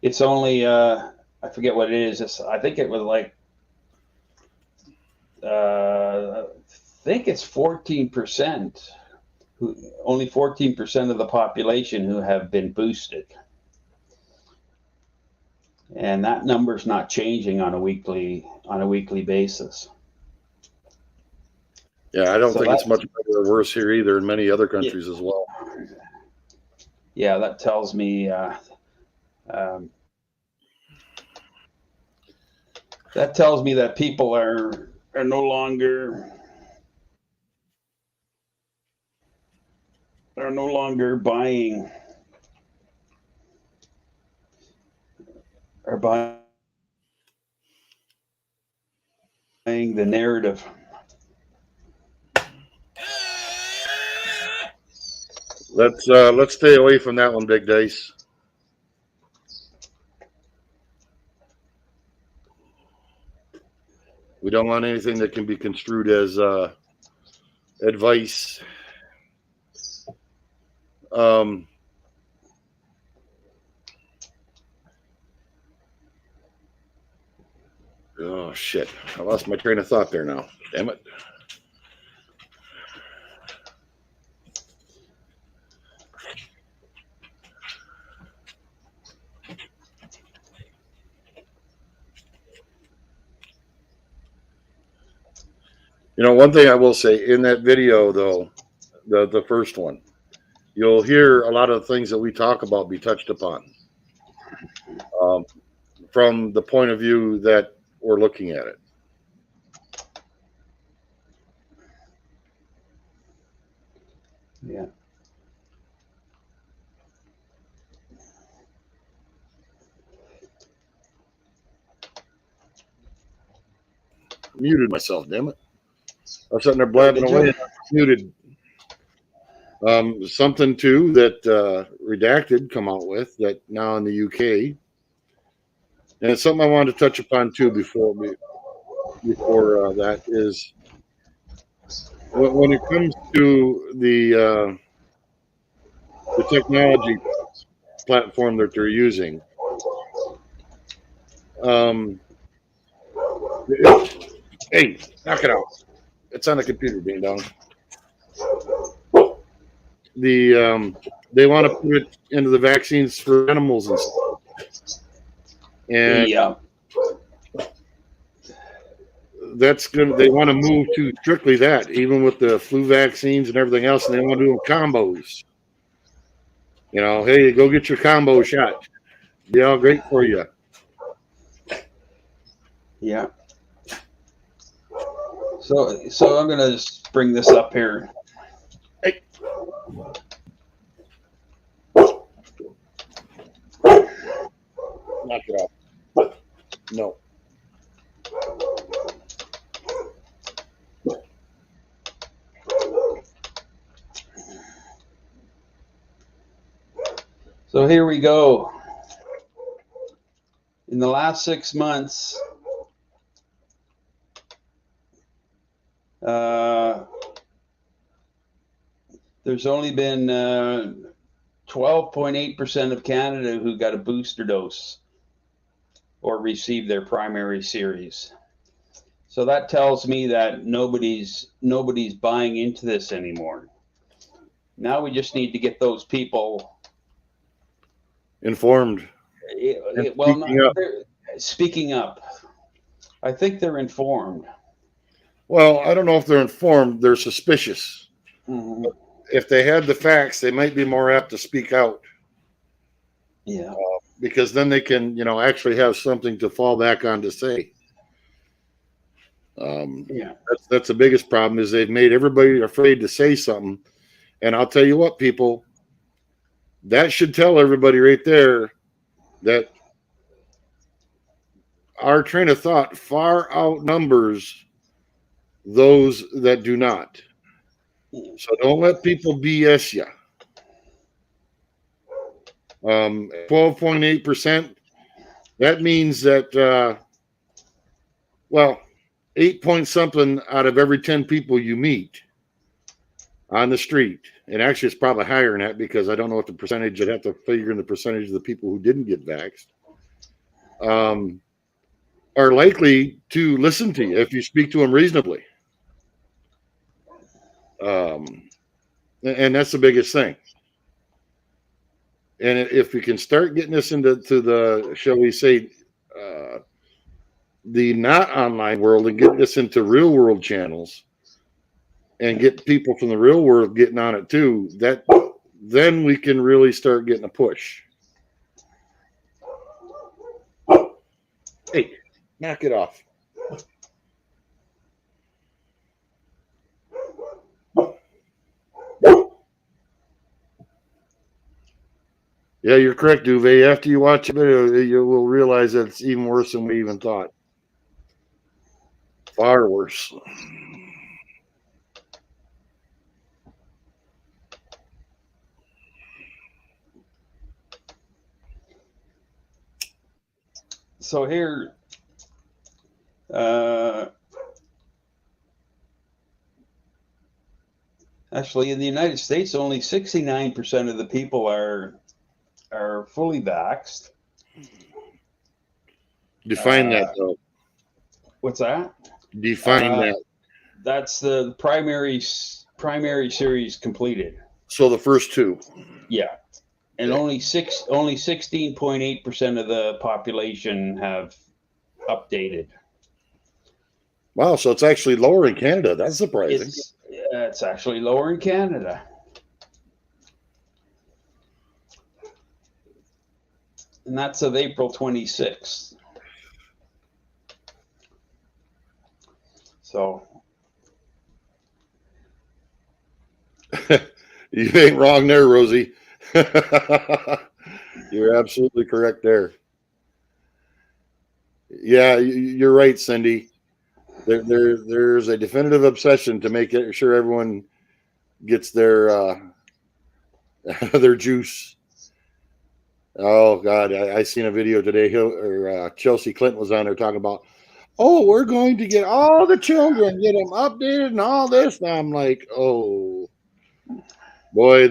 It's only I forget what it is. I think it was like I think it's 14%. Only 14% of the population who have been boosted, and that number's not changing on a weekly basis. Yeah, I don't think it's much better or worse here either in many other countries as well. Yeah, that tells me that people are no longer buying the narrative. Let's stay away from that one, Big Dice. We don't want anything that can be construed as advice. Oh shit! I lost my train of thought there now. Damn it. You know, one thing I will say in that video, though, the first one, you'll hear a lot of the things that we talk about be touched upon from the point of view that we're looking at it. Yeah. Muted myself, damn it. I was sitting there blabbing away. Muted. Something too that Redacted come out with that now in the UK, and it's something I wanted to touch upon too before that is when it comes to the technology platform that they're using. Hey, knock it out. It's on the computer, ding dong. They want to put it into the vaccines for animals and stuff. And Yeah. that's good. They want to move to strictly that, even with the flu vaccines and everything else, and they want to do them combos. You know, hey, go get your combo shot. Be all great for you. Yeah. So I'm gonna just bring this up here. Hey. Knock it off. No. So here we go. In the last 6 months, there's only been 12.8% of Canada who got a booster dose or received their primary series. So that tells me that nobody's buying into this anymore. Now we just need to get those people Informed. Speaking up. I think they're informed. Well, I don't know if they're informed. They're suspicious. Mm-hmm. If they had the facts, they might be more apt to speak out. Yeah. Because then they can, actually have something to fall back on to say. Yeah. That's the biggest problem is they've made everybody afraid to say something. And I'll tell you what, people, that should tell everybody right there that our train of thought far outnumbers those that do not. So don't let people BS you. 12.8%. That means that, 8 point something out of every 10 people you meet on the street, and actually it's probably higher than that because I don't know what the percentage, I'd have to figure in the percentage of the people who didn't get vaxxed, are likely to listen to you if you speak to them reasonably. And that's the biggest thing. And if we can start getting this into the, shall we say, the not online world and get this into real world channels and get people from the real world getting on it too, then we can really start getting a push. Hey, knock it off. Yeah, you're correct, Duvet. After you watch the video, you will realize that it's even worse than we even thought. Far worse. So here, actually, in the United States, only 69% of the people are fully vaxxed. Define that, though. What's that? Define that. That's the primary series completed. So the first two. Yeah. And only 16.8% of the population have updated. Wow, so it's actually lower in Canada. That's surprising. It's actually lower in Canada. And that's of April 26th. So you ain't wrong there, Rosie. You're absolutely correct there. Yeah, you're right, Cindy. There's a definitive obsession to make sure everyone gets their their juice. Oh God, I seen a video today. Chelsea Clinton was on there talking about, oh, we're going to get all the children, get them updated and all this. And I'm like, oh boy,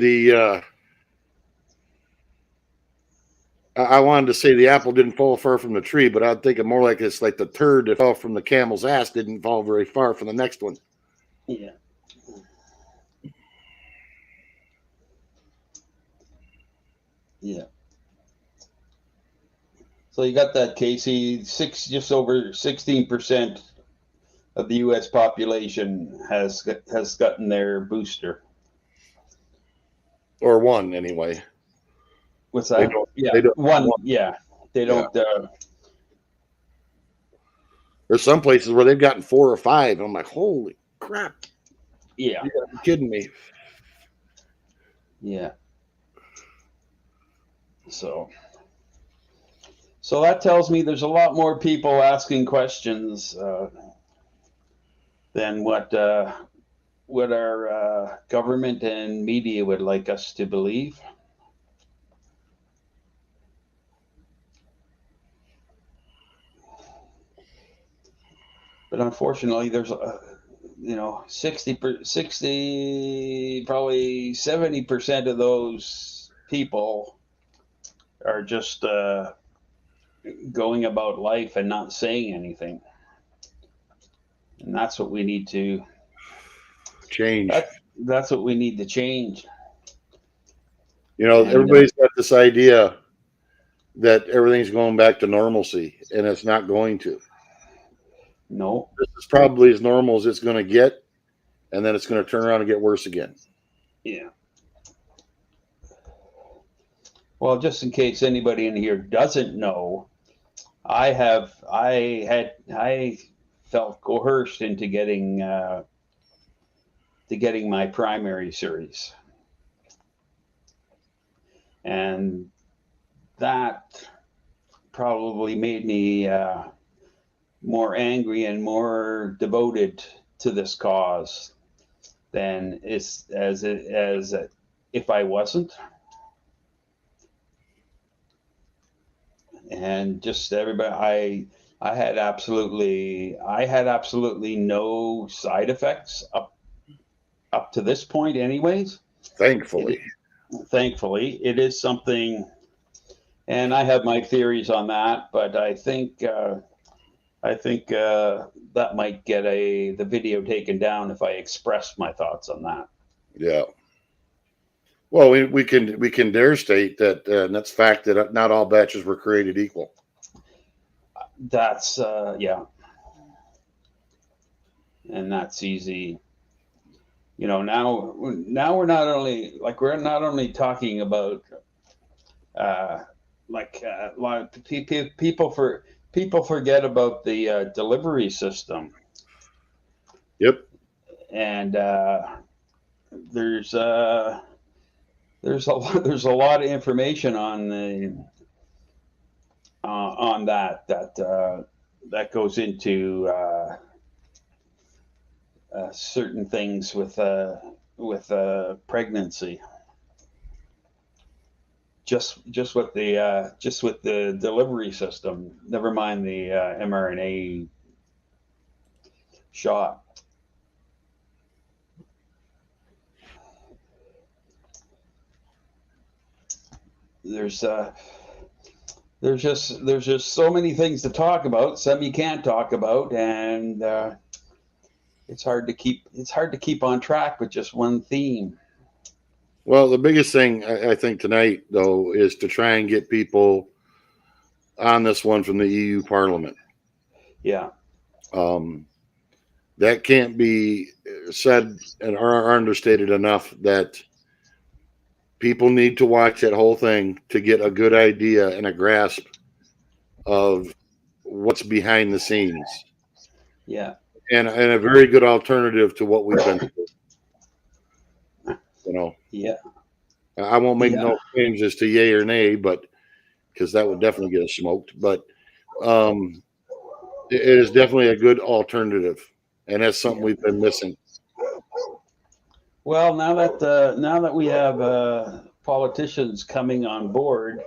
I wanted to say the apple didn't fall far from the tree, but I'd think it more like it's like the turd that fell from the camel's ass didn't fall very far from the next one. Yeah. Yeah. So you got that, Casey. Just over 16% of the U.S. population has gotten their booster. Or one, anyway. What's They that? don't- Yeah, they don't- one. Yeah, they don't. There's some places where they've gotten 4 or 5. I'm like, holy crap. Yeah, You gotta be kidding me. yeah. So that tells me there's a lot more people asking questions than what our government and media would like us to believe. But unfortunately, there's 60, probably 70% of those people are just going about life and not saying anything. And that's what we need to Change. That's what we need to change. Everybody's got this idea that everything's going back to normalcy, and it's not going to. No. This is probably as normal as it's going to get, and then it's going to turn around and get worse again. Yeah. Well, just in case anybody in here doesn't know, I felt coerced into getting my primary series, and that probably made me more angry and more devoted to this cause than as if I wasn't. And just everybody, I had absolutely no side effects up to this point, anyways. Thankfully, it is something, and I have my theories on that, but I think that might get the video taken down if I express my thoughts on that. yeah. Well, we can dare state that, and that's fact, that not all batches were created equal. That's yeah, and that's easy. Now we're not only talking about people forget about the delivery system. Yep. And there's a lot of information on that goes into certain things with pregnancy. Just with the delivery system. Never mind the mRNA shot. There's just so many things to talk about. Some you can't talk about, and it's hard to keep on track with just one theme. Well, the biggest thing I think tonight, though, is to try and get people on this one from the EU Parliament. Yeah. That can't be said or understated enough that people need to watch that whole thing to get a good idea and a grasp of what's behind the scenes. Yeah. And a very good alternative to what we've been through. Yeah. I won't make no claims as to yay or nay, but because that would definitely get us smoked. But it is definitely a good alternative, and that's something we've been missing. Well, now that we have politicians coming on board,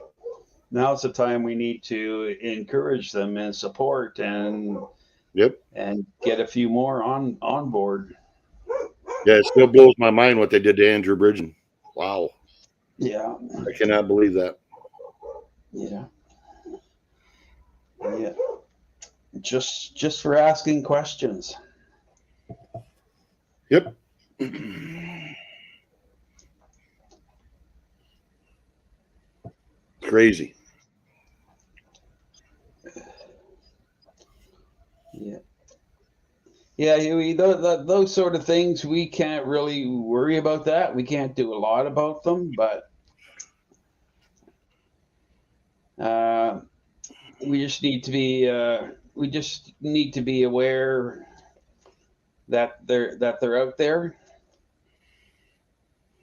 now's the time we need to encourage them and support and get a few more on board. Yeah, it still blows my mind what they did to Andrew Bridgen. Wow. Yeah. I cannot believe that. Yeah. Yeah. Just for asking questions. Yep. Crazy. Yeah. Yeah, those sort of things, we can't really worry about that. We can't do a lot about them, but we just need to be aware that they're out there.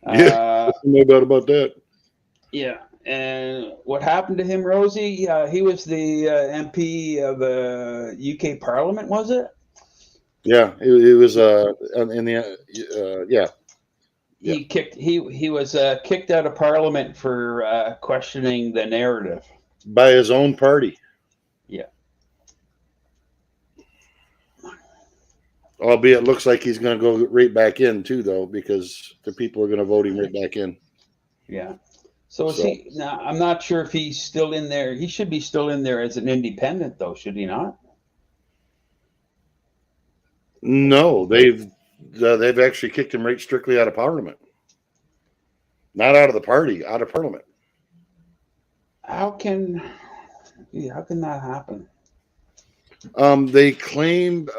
Yeah, no doubt about that. Yeah. And what happened to him, Rosie? He was the MP of the UK Parliament, was it? Yeah, it was in the yeah. He was kicked out of Parliament for questioning the narrative. By his own party. Yeah. Albeit, looks like he's going to go right back in too, though, because the people are going to vote him right back in. Yeah. So is he now? I'm not sure if he's still in there. He should be still in there as an independent, though, should he not? No, they've actually kicked him right strictly out of Parliament. Not out of the party, out of Parliament. How can that happen? They claimed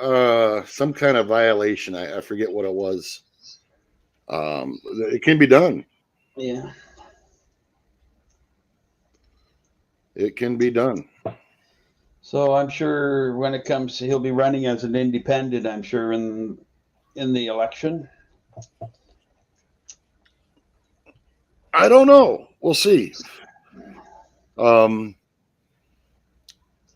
some kind of violation. I forget what it was. It can be done. Yeah. It can be done. So I'm sure when it comes, he'll be running as an independent. I'm sure in the election. I don't know. We'll see.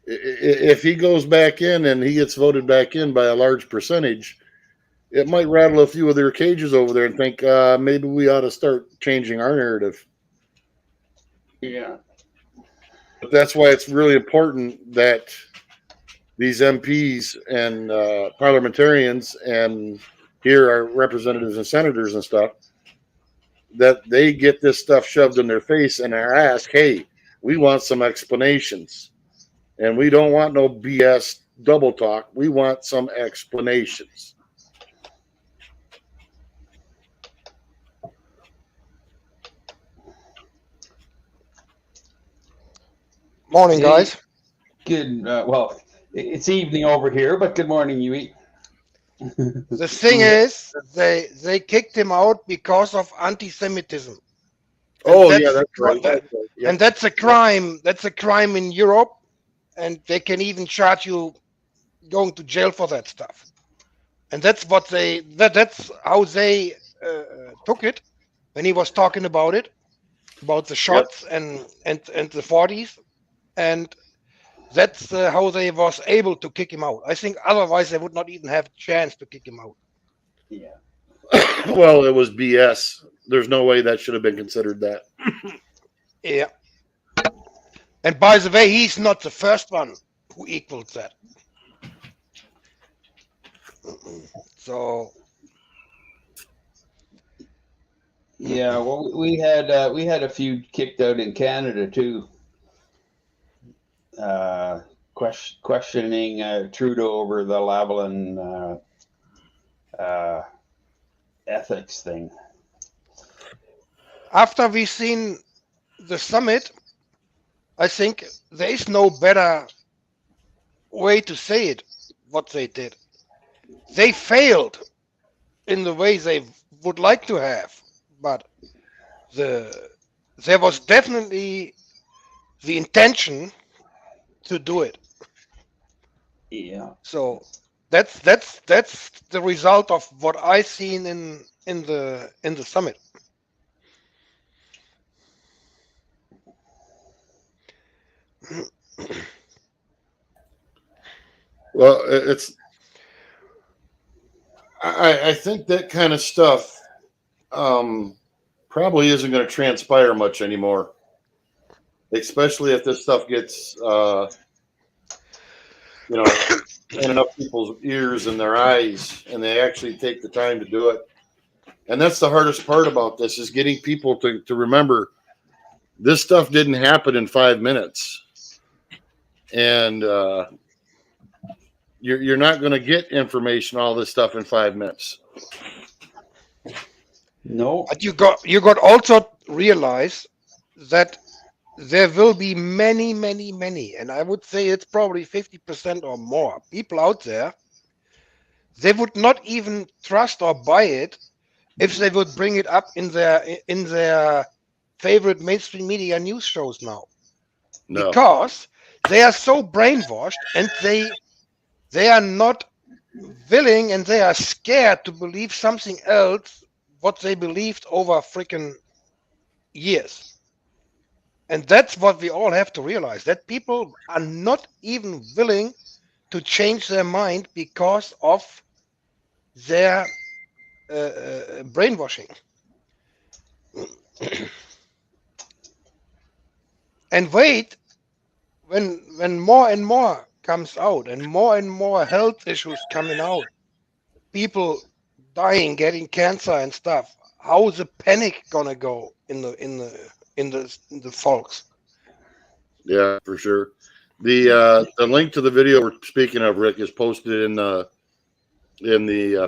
If he goes back in and he gets voted back in by a large percentage, it might rattle a few of their cages over there and think maybe we ought to start changing our narrative. Yeah. But that's why it's really important that these MPs and parliamentarians and here our representatives and senators and stuff, that they get this stuff shoved in their face and are asked, hey, we want some explanations. And we don't want no BS double talk. We want some explanations. Morning, guys. Good. Well, it's evening over here, but good morning, Yui. The thing is, they kicked him out because of anti-Semitism. Oh, yeah, that's right. Yep. And that's a crime. That's a crime in Europe, and they can even charge you going to jail for that stuff. And that's what that's how they took it when he was talking about it, about the shots and the 40s, and that's how they was able to kick him out. I think otherwise they would not even have a chance to kick him out. Yeah. Well, it was BS. There's no way that should have been considered that. Yeah. And by the way, he's not the first one who equals that. So. Yeah. Well, we had a few kicked out in Canada too. Questioning Trudeau over the Lavalin ethics thing. After we've seen the summit, I think there is no better way to say it, what they did. They failed in the way they would like to have, but there was definitely the intention to do it. Yeah. So that's the result of what I seen in the summit. Well, I think that kind of stuff probably isn't going to transpire much anymore, especially if this stuff gets in enough people's ears and their eyes, and they actually take the time to do it. And that's the hardest part about this, is getting people to remember This stuff didn't happen in 5 minutes, and you're not going to get information, all this stuff in 5 minutes. No. But you got also realize that there will be many, and I would say it's probably 50% or more people out there. They would not even trust or buy it if they would bring it up in their favorite mainstream media news shows now. No. Because they are so brainwashed, and they are not willing, and they are scared to believe something else what they believed over freaking years. And that's what we all have to realize, that people are not even willing to change their mind because of their brainwashing. And wait, when more and more comes out and more health issues coming out, people dying, getting cancer and stuff, how is the panic gonna go in the folks? Yeah, for sure. The link to the video we're speaking of, Rick, is posted in the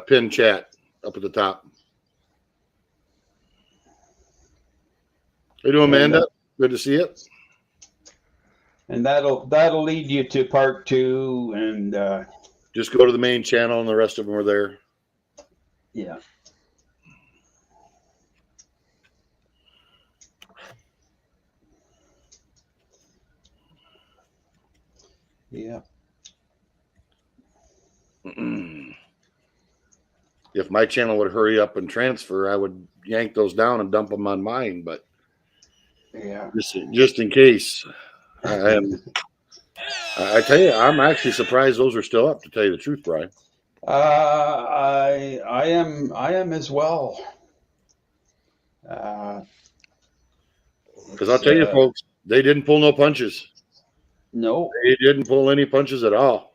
pinned chat up at the top. How you doing, Amanda? Good to see you. And that'll lead you to part 2, and just go to the main channel, and the rest of them are there. Yeah. Yeah. If my channel would hurry up and transfer, I would yank those down and dump them on mine. But yeah, just in case, I tell you, I'm actually surprised those are still up. To tell you the truth, Brian. I am as well. Because I'll tell you, folks, they didn't pull no punches. No, they didn't pull any punches at all.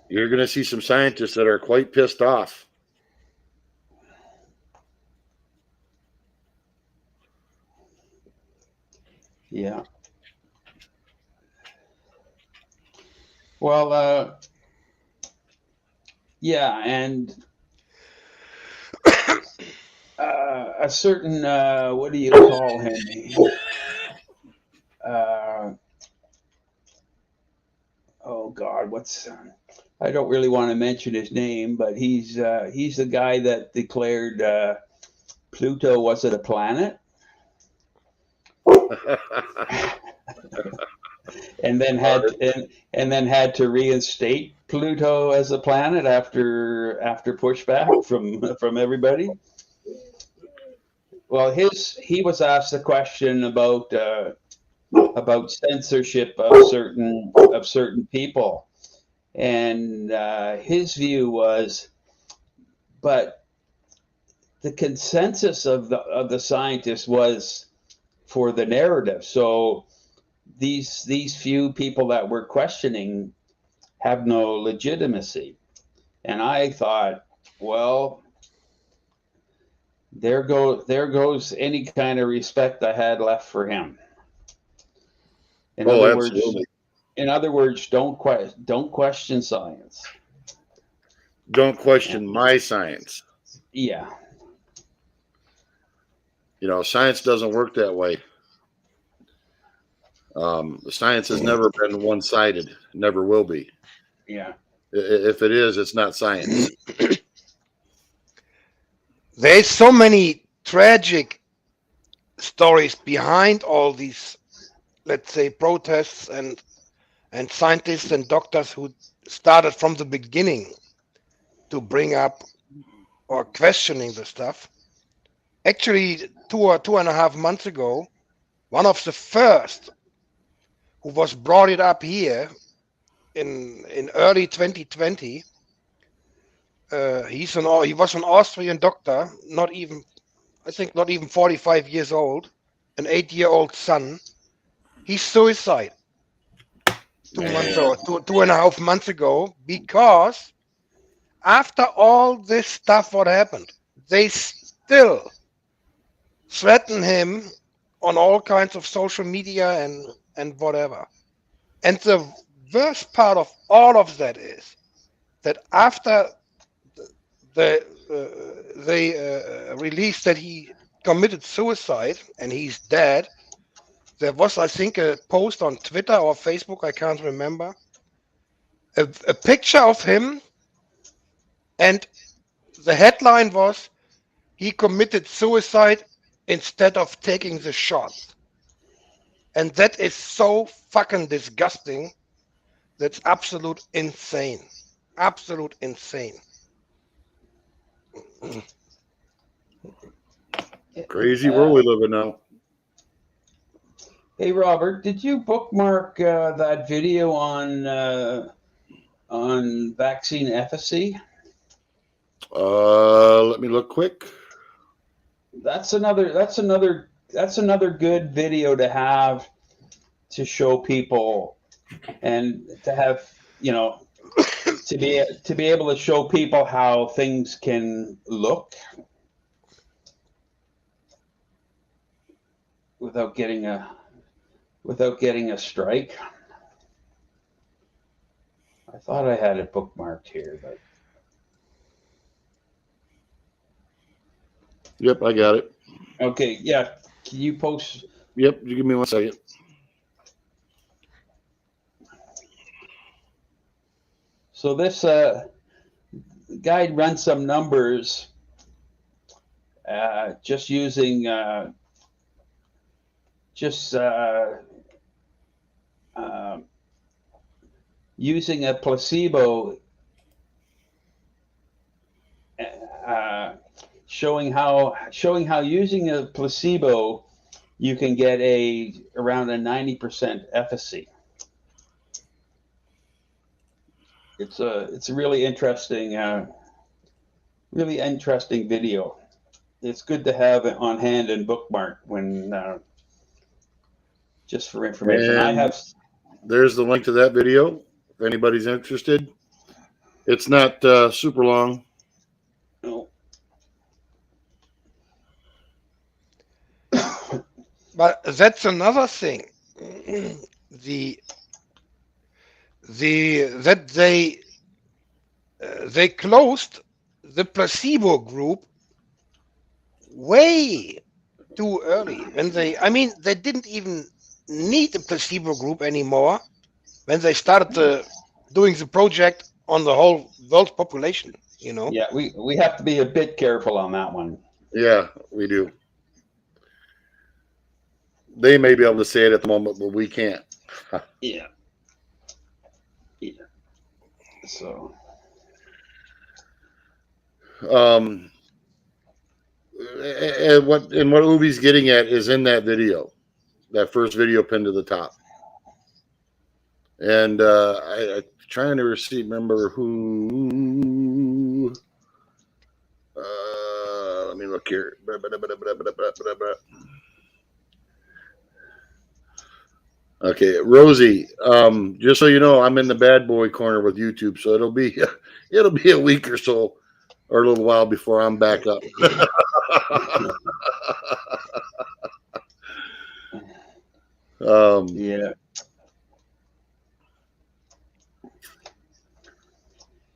You're going to see some scientists that are quite pissed off. Yeah. Well, yeah, and a certain what do you call him? Oh God, what's I don't really want to mention his name, but he's the guy that declared Pluto wasn't a planet. And then had to reinstate Pluto as a planet after pushback from everybody. Well, he was asked a question about censorship of certain people, and his view was, but the consensus of the scientists was for the narrative. So these few people that were questioning have no legitimacy. And I thought, well, there goes any kind of respect I had left for him. In other words, don't question science. Don't question my science. Yeah. You know, science doesn't work that way. The science has never been one-sided, never will be. Yeah. If it is, it's not science. There's so many tragic stories behind all these, let's say, protests and scientists and doctors who started from the beginning to bring up or questioning the stuff. Actually, 2.5 months ago, one of the first who was brought it up here in early 2020, he was an Austrian doctor, not even 45 years old, an 8-year-old son. He suicided 2.5 months ago, because after all this stuff what happened, they still threaten him on all kinds of social media and whatever. And the worst part of all of that is that after they released that he committed suicide and he's dead, there was, I think, a post on Twitter or Facebook, I can't remember, a picture of him, and the headline was, he committed suicide instead of taking the shot. And that is so fucking disgusting. That's absolute insane. Absolute insane. Crazy world we live in now. Hey, Robert, did you bookmark that video on vaccine efficacy? Let me look quick. That's another good video to have to show people, and to have, you know, to be able to show people how things can look without getting a strike. I thought I had it bookmarked here, but Yep, I got it. okay, yeah. Can you post? Yep, you give me 1 second. So this guy runs some numbers, just using using a placebo, showing how using a placebo you can get around a 90% efficacy. It's a really interesting video. It's good to have it on hand and bookmark when just for information. And there's the link to that video if anybody's interested. It's not super long. No. But that's another thing. That they closed the placebo group way too early. When they didn't even need the placebo group anymore when they started doing the project on the whole world population. You know. Yeah, we have to be a bit careful on that one. Yeah, we do. They may be able to say it at the moment, but we can't. Yeah. Yeah. So. And what Ubi's getting at is in that video, that first video pinned to the top. And I'm trying to remember who. Let me look here. Okay, Rosie. Just so you know, I'm in the bad boy corner with YouTube, so it'll be a week or so, or a little while before I'm back up. Yeah.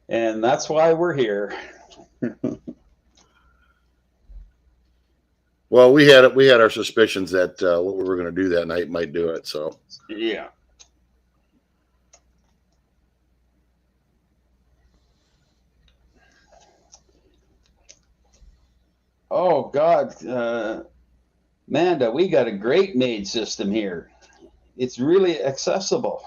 And that's why we're here. Well, we had our suspicions that what we were going to do that night might do it. So yeah. Oh God, Amanda, we got a great maid system here. It's really accessible.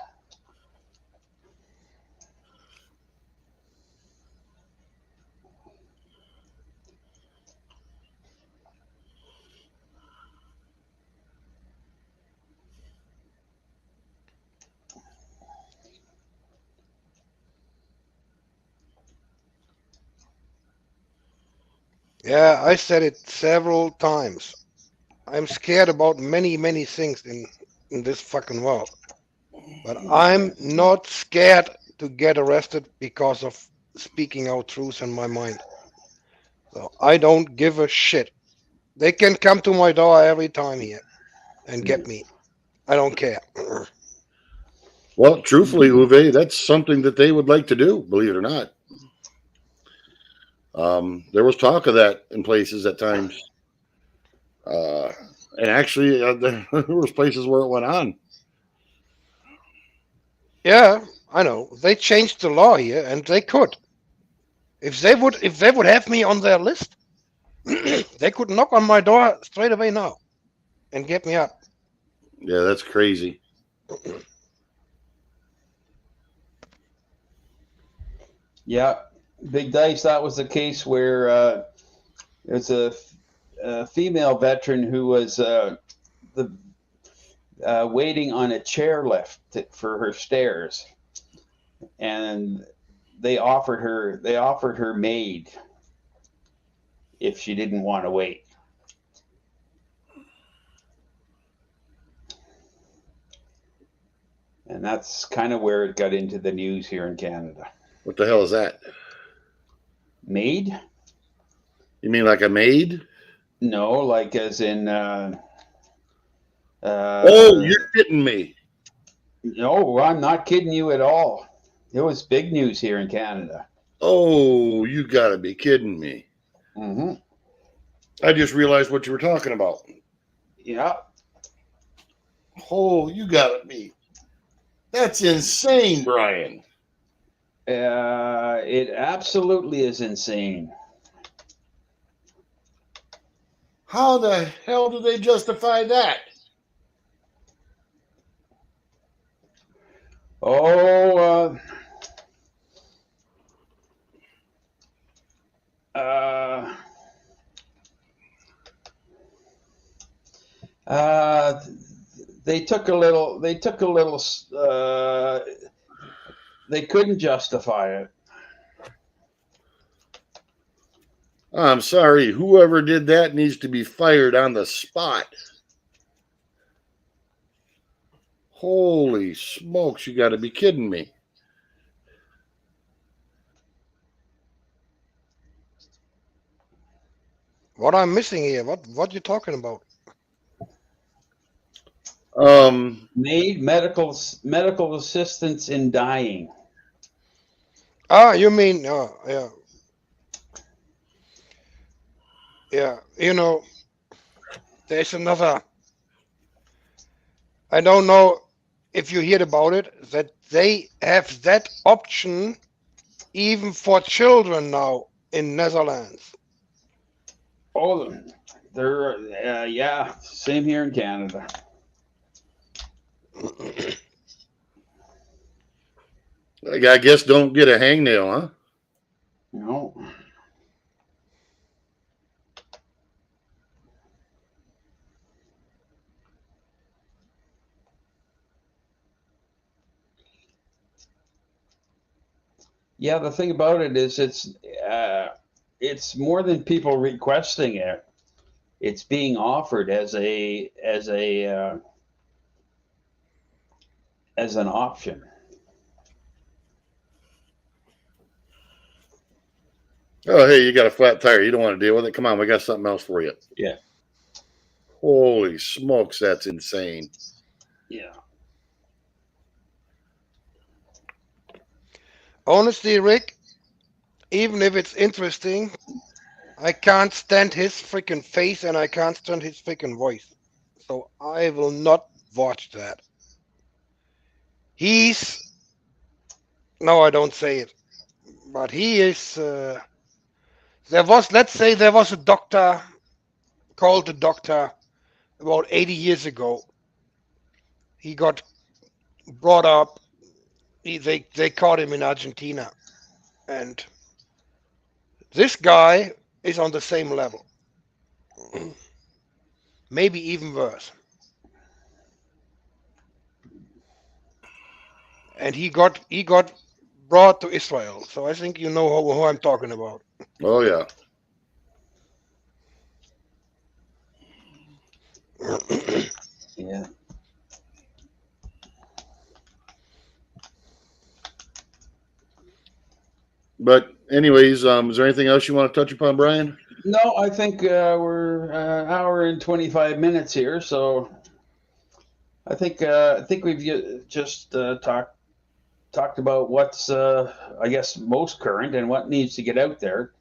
Yeah, I said it several times. I'm scared about many, many things in this fucking world. But I'm not scared to get arrested because of speaking out truth in my mind. So I don't give a shit. They can come to my door every time here and get me. I don't care. Well, truthfully, Uwe, that's something that they would like to do, believe it or not. There was talk of that in places at times. And actually, there was places where it went on. Yeah, I know. They changed the law here, and they could. If they would have me on their list, they could knock on my door straight away now and get me up. Yeah, that's crazy. Yeah, Big Dice. That was the case where there's a female veteran who was waiting on a chairlift for her stairs, and they offered her maid if she didn't want to wait. And that's kind of where it got into the news here in Canada. What the hell is that? Maid? You mean like a maid? No, like as in. Oh, you're kidding me. No, I'm not kidding you at all. It was big news here in Canada. Oh, you gotta be kidding me. Mm-hmm. I just realized what you were talking about. Yeah. Oh, you gotta be. That's insane, Brian. It absolutely is insane. How the hell do they justify that? Oh, they took a little. They couldn't justify it. I'm sorry. Whoever did that needs to be fired on the spot. Holy smokes, you got to be kidding me. What I'm missing here? What you talking about? Made medical assistance in dying. Ah, you mean? Yeah. Yeah, there's another. I don't know if you heard about it, that they have that option even for children now in Netherlands. Oh, they're yeah, same here in Canada. I guess don't get a hangnail, huh? No. Yeah, the thing about it is it's more than people requesting it. It's being offered as an option. Oh, hey, you got a flat tire. You don't want to deal with it. Come on, we got something else for you. Yeah. Holy smokes, that's insane. Yeah. Honestly, Rick, even if it's interesting, I can't stand his freaking face and I can't stand his freaking voice. So I will not watch that. No, I don't say it, but he is, let's say there was a doctor called the doctor about 80 years ago. He got brought up. They caught him in Argentina, and this guy is on the same level, maybe even worse. And he got brought to Israel. So I think you know who I'm talking about. Oh yeah. Yeah. But anyways, is there anything else you want to touch upon, Brian? No, I think we're hour and 25 minutes here, so I think we've just talked about what's I guess most current and what needs to get out there.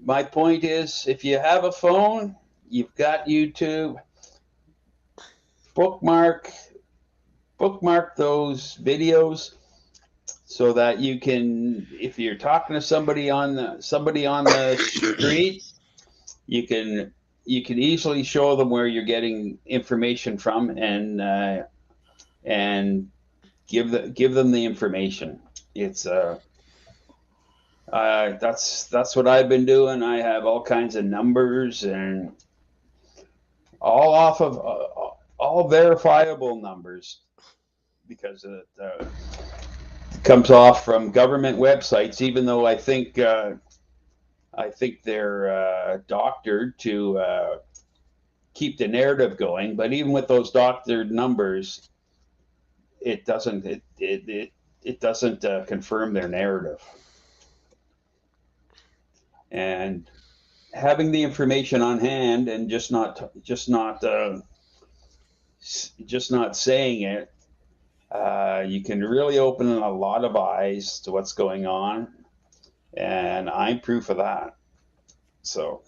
My point is, if you have a phone, you've got YouTube. Bookmark those videos so that you can, if you're talking to somebody on the street, you can easily show them where you're getting information from, and give them the information. It's that's what I've been doing. I have all kinds of numbers, and all off of all verifiable numbers, because it comes off from government websites. Even though I think they're doctored to keep the narrative going, but even with those doctored numbers, it doesn't confirm their narrative. And having the information on hand and just not saying it, you can really open a lot of eyes to what's going on, and I'm proof of that. So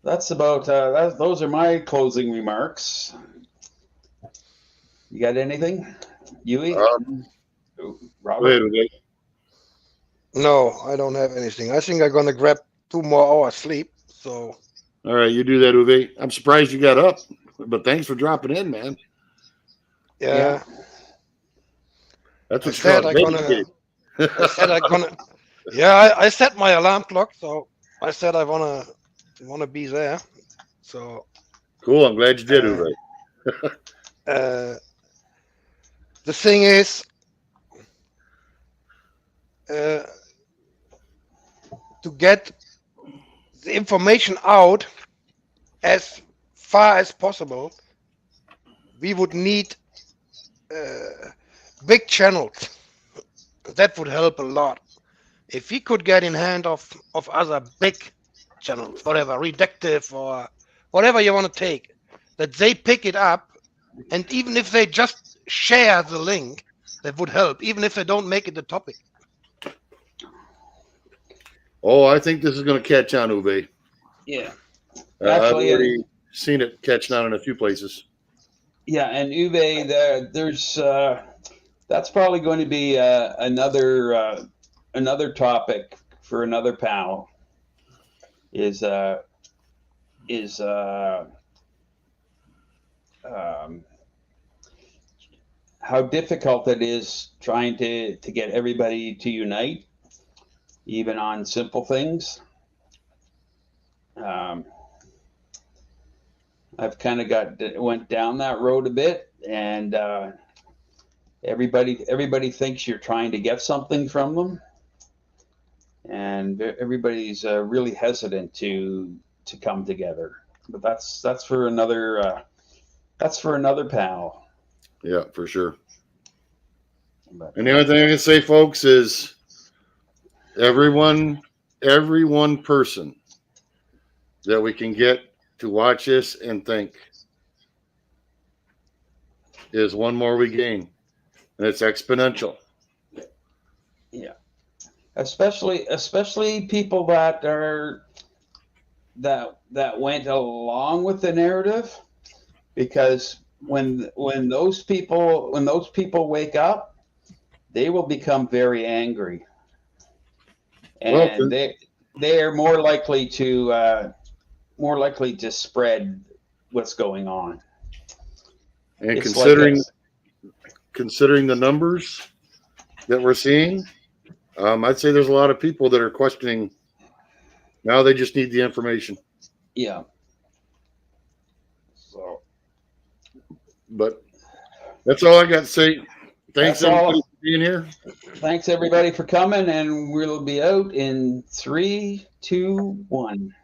that's about those are my closing remarks. You got anything, Yui? Robert? Wait. No, I don't have anything. I think I'm gonna grab 2 more hours sleep. So All right, you do that, Uwe. I'm surprised you got up, but thanks for dropping in, man. yeah. That's I what said you're I'm gonna. Yeah, I set my alarm clock, so I said I wanna be there. So Cool. I'm glad you did, Uwe. The thing is, to get the information out as far as possible, we would need big channels. That would help a lot. If we could get in hand of other big channels, whatever, Redactive or whatever you want to take, that they pick it up, and even if they just share the link, that would help, even if they don't make it the topic. Oh, I think this is going to catch on, Uwe. Yeah. I've Actually, already seen it catching on in a few places. Yeah, and Uwe, there's that's probably going to be another topic for another panel. Is how difficult it is trying to get everybody to unite, even on simple things. I've kind of went down that road a bit, and everybody thinks you're trying to get something from them, and everybody's really hesitant to come together. But that's for another panel. Yeah, for sure. But, And the only thing I can say, folks, is every one person that we can get to watch this and think is one more we gain, and it's exponential. yeah, especially people that went along with the narrative, because when those people wake up, they will become very angry, and they are more likely to spread what's going on. And It's considering the numbers that we're seeing, I'd say there's a lot of people that are questioning. Now they just need the information. Yeah. So, But that's all I got to say. Thanks That's all. everybody for being here. thanks everybody for coming, and we'll be out in 3, 2, 1.